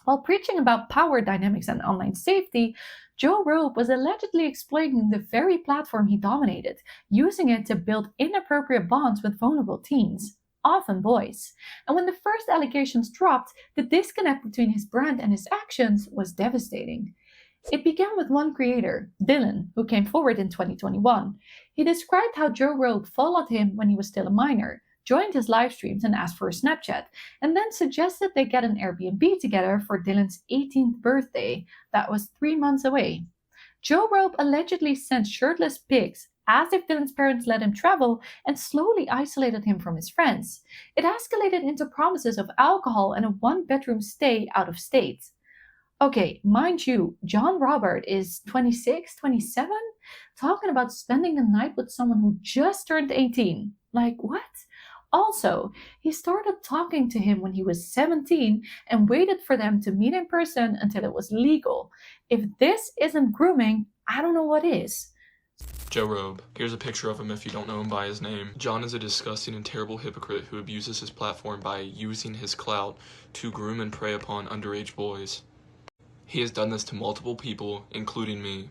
While preaching about power dynamics and online safety, Jorobe was allegedly exploiting the very platform he dominated, using it to build inappropriate bonds with vulnerable teens. often boys. And when the first allegations dropped, the disconnect between his brand and his actions was devastating. It began with one creator, Dylan, who came forward in 2021. He described how Jorobe followed him when he was still a minor, joined his live streams and asked for a Snapchat, and then suggested they get an Airbnb together for Dylan's 18th birthday. That was 3 months away. Jorobe allegedly sent shirtless pics, asked if Dylan's parents let him travel, and slowly isolated him from his friends. It escalated into promises of alcohol and a one-bedroom stay out of state. Okay, mind you, John Robert is 26, 27, talking about spending the night with someone who just turned 18. Like, what? Also, he started talking to him when he was 17 and waited for them to meet in person until it was legal. If this isn't grooming, I don't know what is. Jorobe. Here's a picture of him if you don't know him by his name. John is a disgusting and terrible hypocrite who abuses his platform by using his clout to groom and prey upon underage boys. He has done this to multiple people, including me.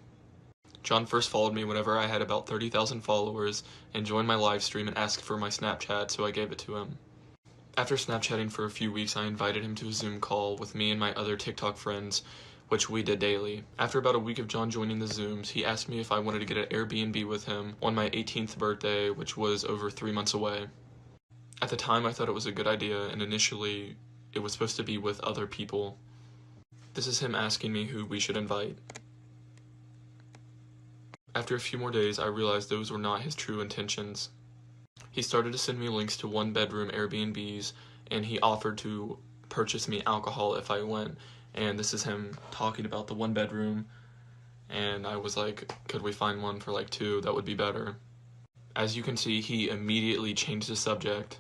John first followed me whenever I had about 30,000 followers and joined my live stream and asked for my Snapchat, so I gave it to him. After Snapchatting for a few weeks, I invited him to a Zoom call with me and my other TikTok friends, which we did daily. After about a week of John joining the Zooms, he asked me if I wanted to get an Airbnb with him on my 18th birthday, which was over 3 months away. At the time, I thought it was a good idea, and initially, it was supposed to be with other people. This is him asking me who we should invite. After a few more days, I realized those were not his true intentions. He started to send me links to one-bedroom Airbnbs, and he offered to purchase me alcohol if I went. And this is him talking about the one-bedroom, and I was like, could we find one for like 2? That would be better. As you can see, he immediately changed the subject.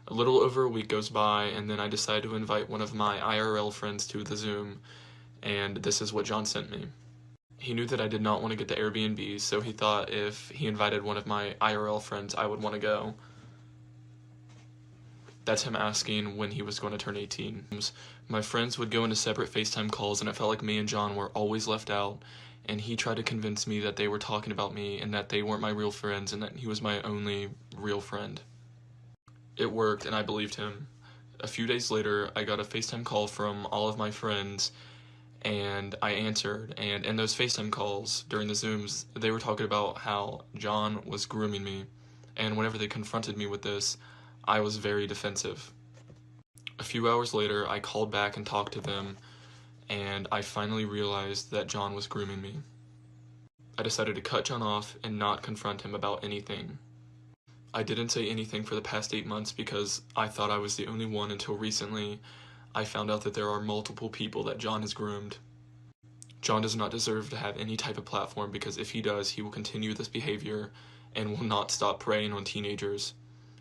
A little over a week goes by, and then I decide to invite one of my IRL friends to the Zoom, and this is what John sent me. He knew that I did not want to get the Airbnb, so he thought if he invited one of my IRL friends, I would want to go. That's him asking when he was going to turn 18. My friends would go into separate FaceTime calls, and it felt like me and John were always left out, and he tried to convince me that they were talking about me and that they weren't my real friends and that he was my only real friend. It worked, and I believed him. A few days later, I got a FaceTime call from all of my friends, and I answered, and in those FaceTime calls, during the Zooms, they were talking about how John was grooming me, and whenever they confronted me with this, I was very defensive. A few hours later, I called back and talked to them, and I finally realized that John was grooming me. I decided to cut John off and not confront him about anything. I didn't say anything for the past 8 months because I thought I was the only one until recently I found out that there are multiple people that John has groomed. John does not deserve to have any type of platform because if he does, he will continue this behavior and will not stop preying on teenagers.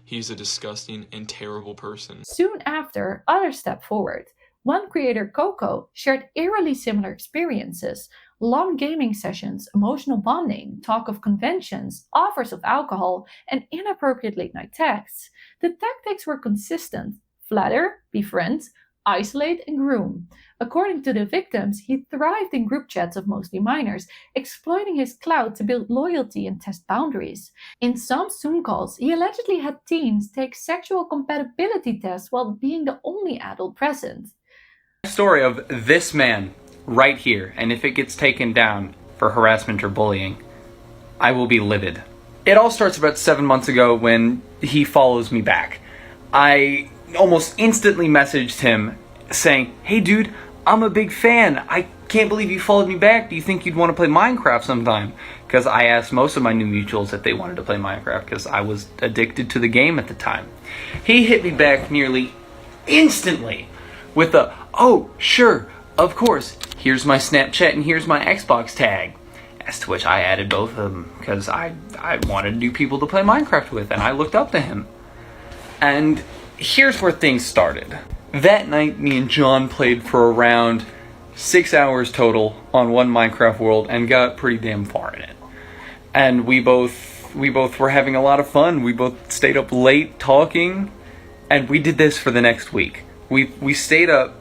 He's a disgusting and terrible person. Soon after, others stepped forward. One creator, Coco, shared eerily similar experiences. Long gaming sessions, emotional bonding, talk of conventions, offers of alcohol, and inappropriate late-night texts. The tactics were consistent: flatter, befriend, isolate, and groom. According to the victims, he thrived in group chats of mostly minors, exploiting his clout to build loyalty and test boundaries. In some Zoom calls, he allegedly had teens take sexual compatibility tests while being the only adult present. Story of this man right here, and if it gets taken down for harassment or bullying, I will be livid. It all starts about 7 months ago when he follows me back. I almost instantly messaged him saying, "Hey dude, I'm a big fan. I can't believe you followed me back. Do you think you'd want to play Minecraft sometime?" Because I asked most of my new mutuals if they wanted to play Minecraft because I was addicted to the game at the time. He hit me back nearly instantly with a, "Oh, sure, of course. Here's my Snapchat and here's my Xbox tag." As to which I added both of them because I wanted new people to play Minecraft with and I looked up to him. And here's where things started. That night, me and John played for around 6 hours total on one Minecraft world and got pretty damn far in it. And we both were having a lot of fun. We both stayed up late talking, and we did this for the next week. We stayed up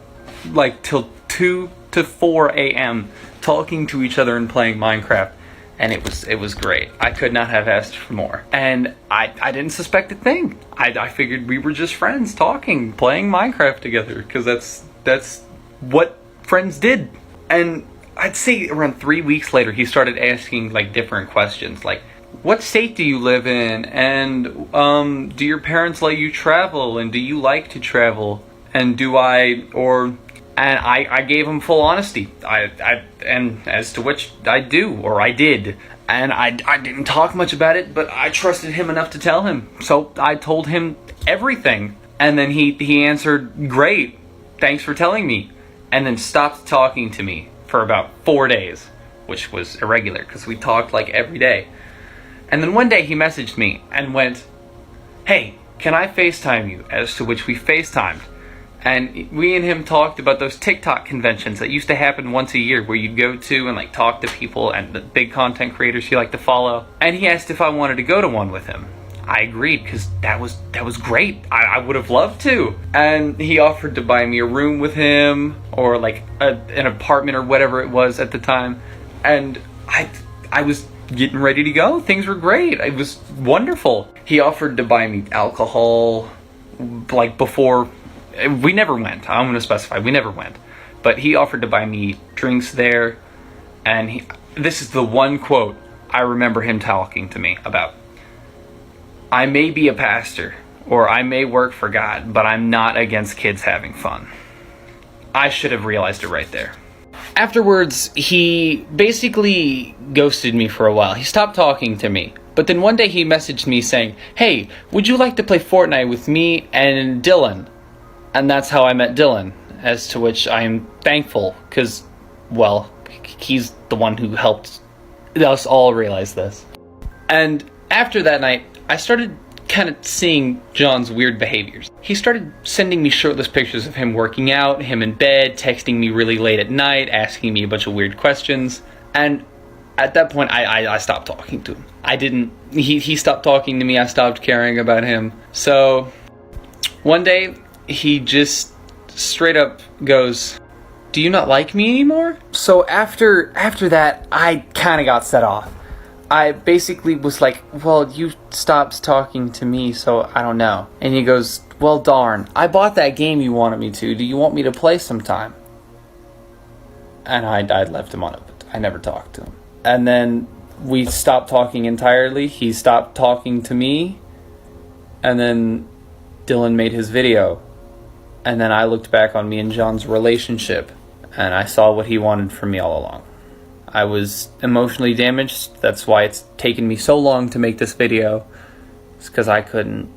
like till 2 to 4 a.m. talking to each other and playing Minecraft and it was great. I could not have asked for more. And I didn't suspect a thing. I figured we were just friends talking, playing Minecraft together, because that's what friends did. And I'd say around 3 weeks later, he started asking like different questions, like, what state do you live in? And do your parents let you travel? And do you like to travel? And and I gave him full honesty. And as to which I do, or I did. And I didn't talk much about it, but I trusted him enough to tell him. So I told him everything. And then he answered, great, thanks for telling me. And then stopped talking to me for about 4 days, which was irregular because we talked like every day. And then one day he messaged me and went, hey, can I FaceTime you? As to which we FaceTimed. And we and him talked about those TikTok conventions that used to happen once a year where you'd go to and like talk to people and the big content creators you like to follow. And he asked if I wanted to go to one with him. I agreed because that was great. I would have loved to. And he offered to buy me a room with him or like an apartment or whatever it was at the time. And I was getting ready to go. Things were great. It was wonderful. He offered to buy me alcohol like before. We never went. I'm going to specify. We never went. But he offered to buy me drinks there. And this is the one quote I remember him talking to me about. I may be a pastor, or I may work for God, but I'm not against kids having fun. I should have realized it right there. Afterwards, he basically ghosted me for a while. He stopped talking to me. But then one day he messaged me saying, hey, would you like to play Fortnite with me and Dylan? And that's how I met Dylan, as to which I am thankful, because, well, he's the one who helped us all realize this. And after that night, I started kind of seeing John's weird behaviors. He started sending me shirtless pictures of him working out, him in bed, texting me really late at night, asking me a bunch of weird questions. And at that point, I stopped talking to him. He stopped talking to me, I stopped caring about him. So, one day, he just straight up goes, do you not like me anymore? So after that, I kind of got set off. I basically was like, well, you stopped talking to me, so I don't know. And he goes, well, darn, I bought that game you wanted me to. Do you want me to play sometime? And I left him on it. I never talked to him. And then we stopped talking entirely. He stopped talking to me. And then Dylan made his video. And then I looked back on me and John's relationship. And I saw what he wanted from me all along. I was emotionally damaged. That's why it's taken me so long to make this video. It's because I couldn't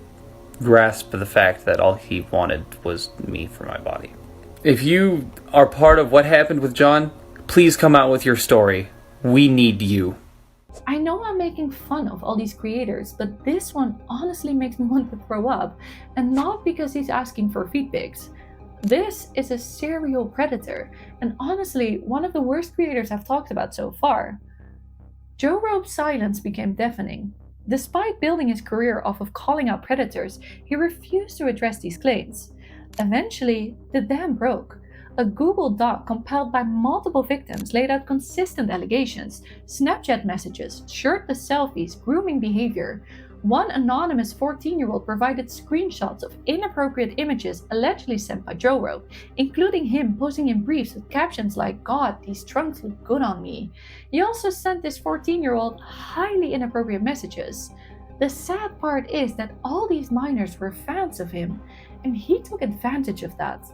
grasp the fact that all he wanted was me for my body. If you are part of what happened with John, please come out with your story. We need you. I know I'm making fun of all these creators, but this one honestly makes me want to throw up. And not because he's asking for feed pics. This is a serial predator, and honestly, one of the worst creators I've talked about so far. Jorobe's silence became deafening. Despite building his career off of calling out predators, he refused to address these claims. Eventually, the dam broke. A Google Doc compiled by multiple victims laid out consistent allegations, Snapchat messages, shirtless selfies, grooming behavior. One anonymous 14-year-old provided screenshots of inappropriate images allegedly sent by Jorobe, including him posing in briefs with captions like, God, these trunks look good on me. He also sent this 14-year-old highly inappropriate messages. The sad part is that all these minors were fans of him, and he took advantage of that.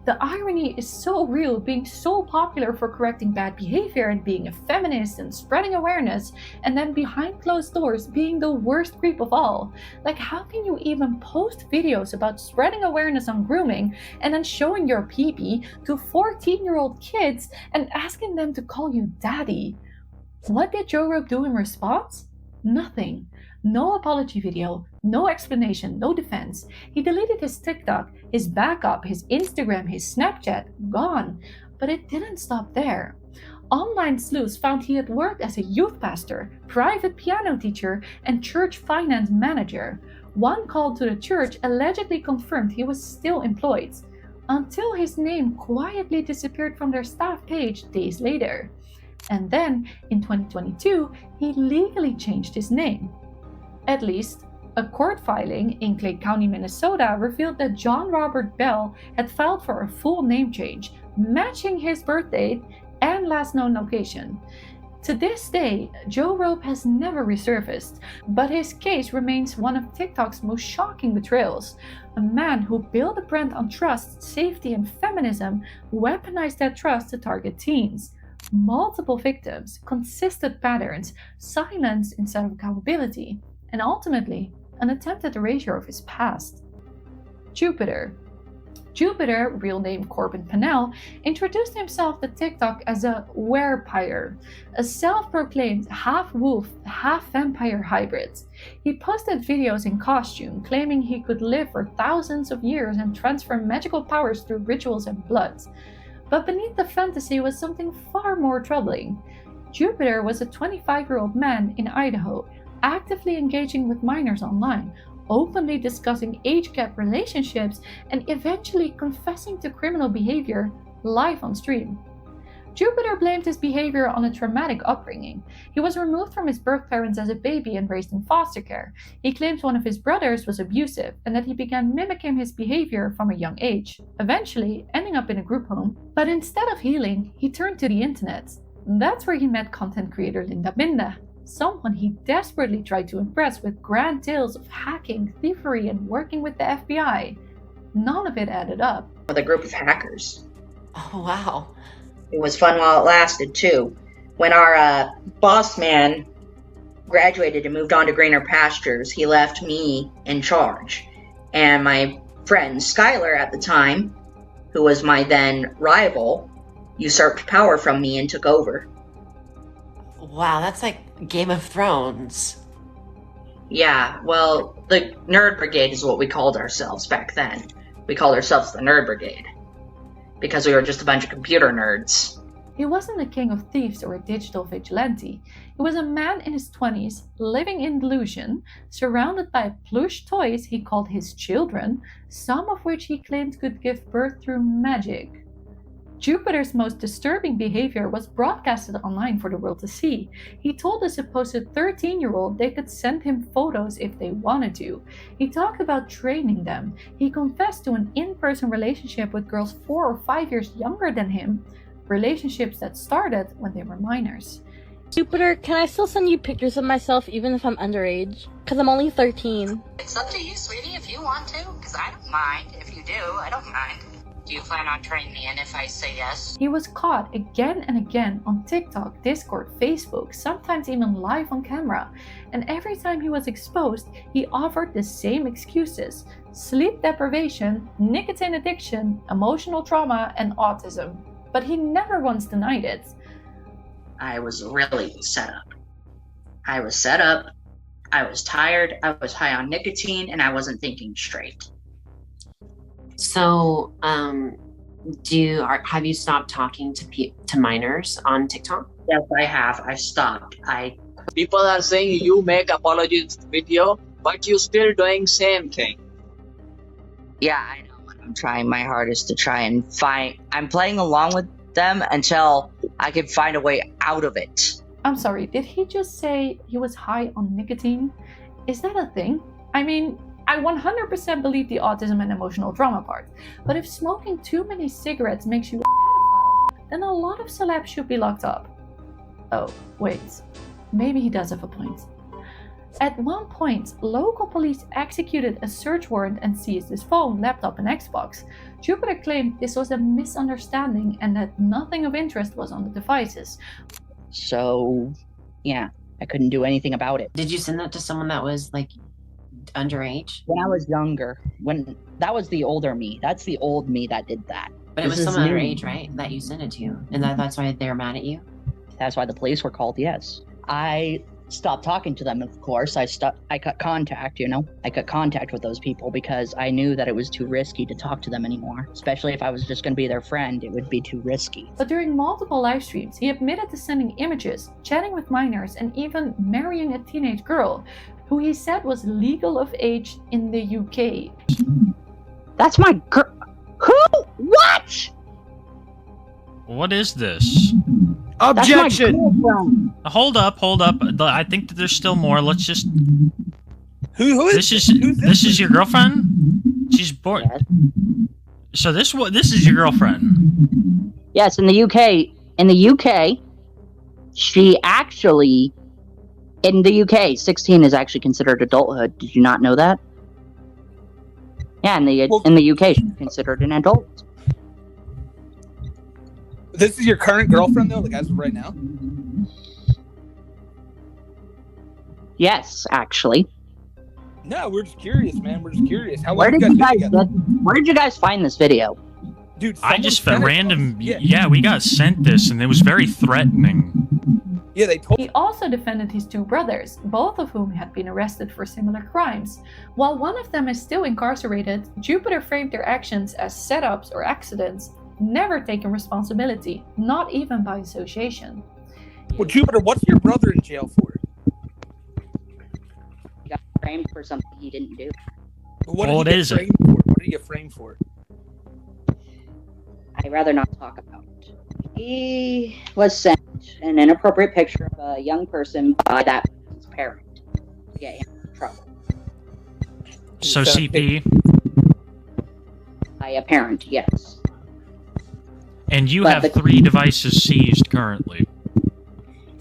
The irony is so real, being so popular for correcting bad behavior and being a feminist and spreading awareness, and then behind closed doors being the worst creep of all. Like, how can you even post videos about spreading awareness on grooming and then showing your pee-pee to 14-year-old kids and asking them to call you daddy? What did Jorobe do in response? Nothing. No apology video, no explanation, no defense. He deleted his TikTok, his backup, his Instagram, his Snapchat, gone. But it didn't stop there. Online sleuths found he had worked as a youth pastor, private piano teacher, and church finance manager. One call to the church allegedly confirmed he was still employed, until his name quietly disappeared from their staff page days later. And then, in 2022, he legally changed his name. At least, a court filing in Clay County, Minnesota revealed that John Robert Bell had filed for a full name change, matching his birth date and last known location. To this day, Jorobe has never resurfaced, but his case remains one of TikTok's most shocking betrayals. A man who built a brand on trust, safety, and feminism weaponized that trust to target teens. Multiple victims, consistent patterns, silence instead of accountability, and ultimately, an attempt at erasure of his past. Jupiter, real name Corbin Pennell, introduced himself to TikTok as a werepire, a self-proclaimed half-wolf, half-vampire hybrid. He posted videos in costume, claiming he could live for thousands of years and transfer magical powers through rituals and blood. But beneath the fantasy was something far more troubling. Jupiter was a 25-year-old man in Idaho, actively engaging with minors online, openly discussing age-gap relationships, and eventually confessing to criminal behavior live on stream. Jupiter blamed his behavior on a traumatic upbringing. He was removed from his birth parents as a baby and raised in foster care. He claims one of his brothers was abusive and that he began mimicking his behavior from a young age, eventually ending up in a group home. But instead of healing, he turned to the internet. That's where he met content creator Linda Binda, someone he desperately tried to impress with grand tales of hacking, thievery, and working with the FBI. None of it added up. With a group of hackers. Oh, wow. It was fun while it lasted, too. When our boss man graduated and moved on to greener pastures, he left me in charge. And my friend Skylar at the time, who was my then rival, usurped power from me and took over. Wow, that's like Game of Thrones. Yeah, well, the Nerd Brigade is what we called ourselves back then. We called ourselves the Nerd Brigade. Because we were just a bunch of computer nerds. He wasn't a king of thieves or a digital vigilante. He was a man in his 20s, living in delusion, surrounded by plush toys he called his children, some of which he claimed could give birth through magic. Jupiter's most disturbing behavior was broadcasted online for the world to see. He told a supposed 13-year-old they could send him photos if they wanted to. He talked about training them. He confessed to an in-person relationship with girls 4 or 5 years younger than him, relationships that started when they were minors. Jupiter, can I still send you pictures of myself even if I'm underage? Because I'm only 13. It's up to you, sweetie, if you want to, because I don't mind. If you do, I don't mind. Do you plan on trading me in if I say yes? He was caught again and again on TikTok, Discord, Facebook, sometimes even live on camera. And every time he was exposed, he offered the same excuses: sleep deprivation, nicotine addiction, emotional trauma, and autism. But he never once denied it. I was really set up. I was set up, I was tired, I was high on nicotine, and I wasn't thinking straight. So, have you stopped talking to minors on TikTok? Yes, I have. I stopped. People are saying you make apologies video, but you still doing same thing. Yeah, I know. I'm trying my hardest to try and I'm playing along with them until I can find a way out of it. I'm sorry, did he just say he was high on nicotine? Is that a thing? I mean, I 100% believe the autism and emotional trauma part, but if smoking too many cigarettes makes you a pedophile, then a lot of celebs should be locked up. Oh, wait, maybe he does have a point. At one point, local police executed a search warrant and seized his phone, laptop, and Xbox. Jupiter claimed this was a misunderstanding and that nothing of interest was on the devices. So, yeah, I couldn't do anything about it. Did you send that to someone that was like underage? When I was younger, that was the older me. That's the old me that did that. But it was someone underage, right? That you sent it to, and that's why they're mad at you. That's why the police were called. Yes, I stopped talking to them. Of course, I cut contact. I cut contact with those people because I knew that it was too risky to talk to them anymore. Especially if I was just going to be their friend, it would be too risky. But during multiple live streams, he admitted to sending images, chatting with minors, and even marrying a teenage girl, who he said was legal of age in the UK. That's my girl. Who? What? What is this? Objection! Hold up. I think that there's still more. Let's just. Who is this is your girlfriend? She's born. Yes. So this is your girlfriend. Yes, in the UK. In the UK, she actually. In the UK, 16 is actually considered adulthood. Did you not know that? Yeah, in the UK, she's considered an adult. This is your current girlfriend, though, like as of right now? Yes, actually. No, we're just curious, man. We're just curious. How long Where did you guys find this video? Dude, I just found random. Yeah, we got sent this, and it was very threatening. Yeah, they told. He also defended his two brothers, both of whom had been arrested for similar crimes. While one of them is still incarcerated, Jupiter framed their actions as setups or accidents, never taking responsibility, not even by association. Well, Jupiter, what's your brother in jail for? He got framed for something he didn't do. What did he get framed for? I'd rather not talk about it. He was sent an inappropriate picture of a young person by that person's parent to get him in trouble. So CP? By a parent, yes. And you have 3 devices seized currently.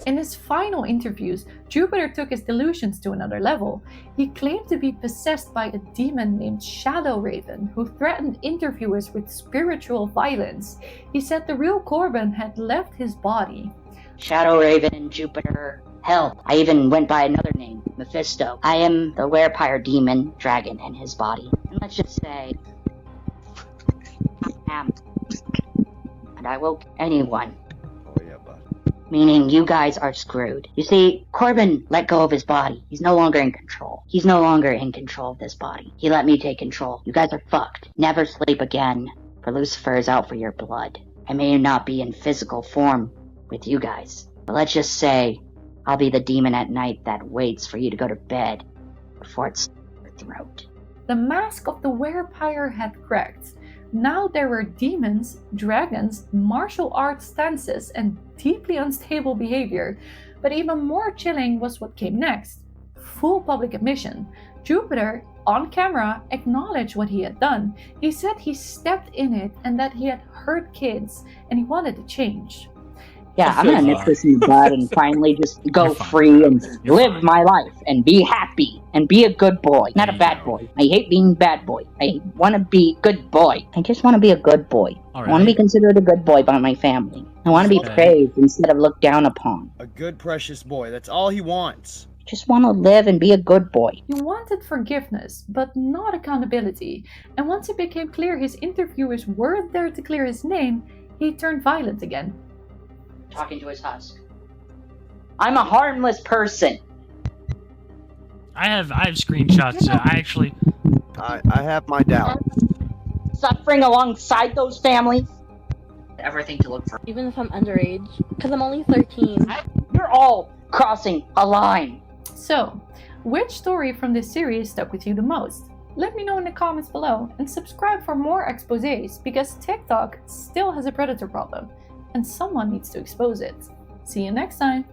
In his final interviews, Jupiter took his delusions to another level. He claimed to be possessed by a demon named Shadow Raven, who threatened interviewers with spiritual violence. He said the real Corbin had left his body. Shadow Raven, Jupiter, hell, I even went by another name, Mephisto. I am the werepire demon dragon in his body. And let's just say, I am. And I will kill anyone. Meaning you guys are screwed. You see, Corbin let go of his body. He's no longer in control. He's no longer in control of this body. He let me take control. You guys are fucked. Never sleep again, for Lucifer is out for your blood. I may not be in physical form with you guys, but let's just say I'll be the demon at night that waits for you to go to bed before it's your throat. The mask of the werepire had cracked. Now there were demons, dragons, martial arts stances, and deeply unstable behavior. But even more chilling was what came next. Full public admission. Jupiter, on camera, acknowledged what he had done. He said he stepped in it and that he had hurt kids, and he wanted to change. Yeah, I'm gonna nip this in the bud and finally just go free and live my life and be happy and be a good boy, not a bad boy. I hate being bad boy. I want to be good boy. I just want to be a good boy. I want to be considered a good boy by my family. I want to be praised instead of looked down upon. A good, precious boy. That's all he wants. Just want to live and be a good boy. He wanted forgiveness, but not accountability. And once it became clear his interviewers weren't there to clear his name, he turned violent again. Talking to his husk. I'm a harmless person. I have screenshots. I have my doubts. Suffering alongside those families. Everything to look for. Even if I'm underage, because I'm only 13. You're all crossing a line. So, which story from this series stuck with you the most? Let me know in the comments below and subscribe for more exposés because TikTok still has a predator problem and someone needs to expose it. See you next time!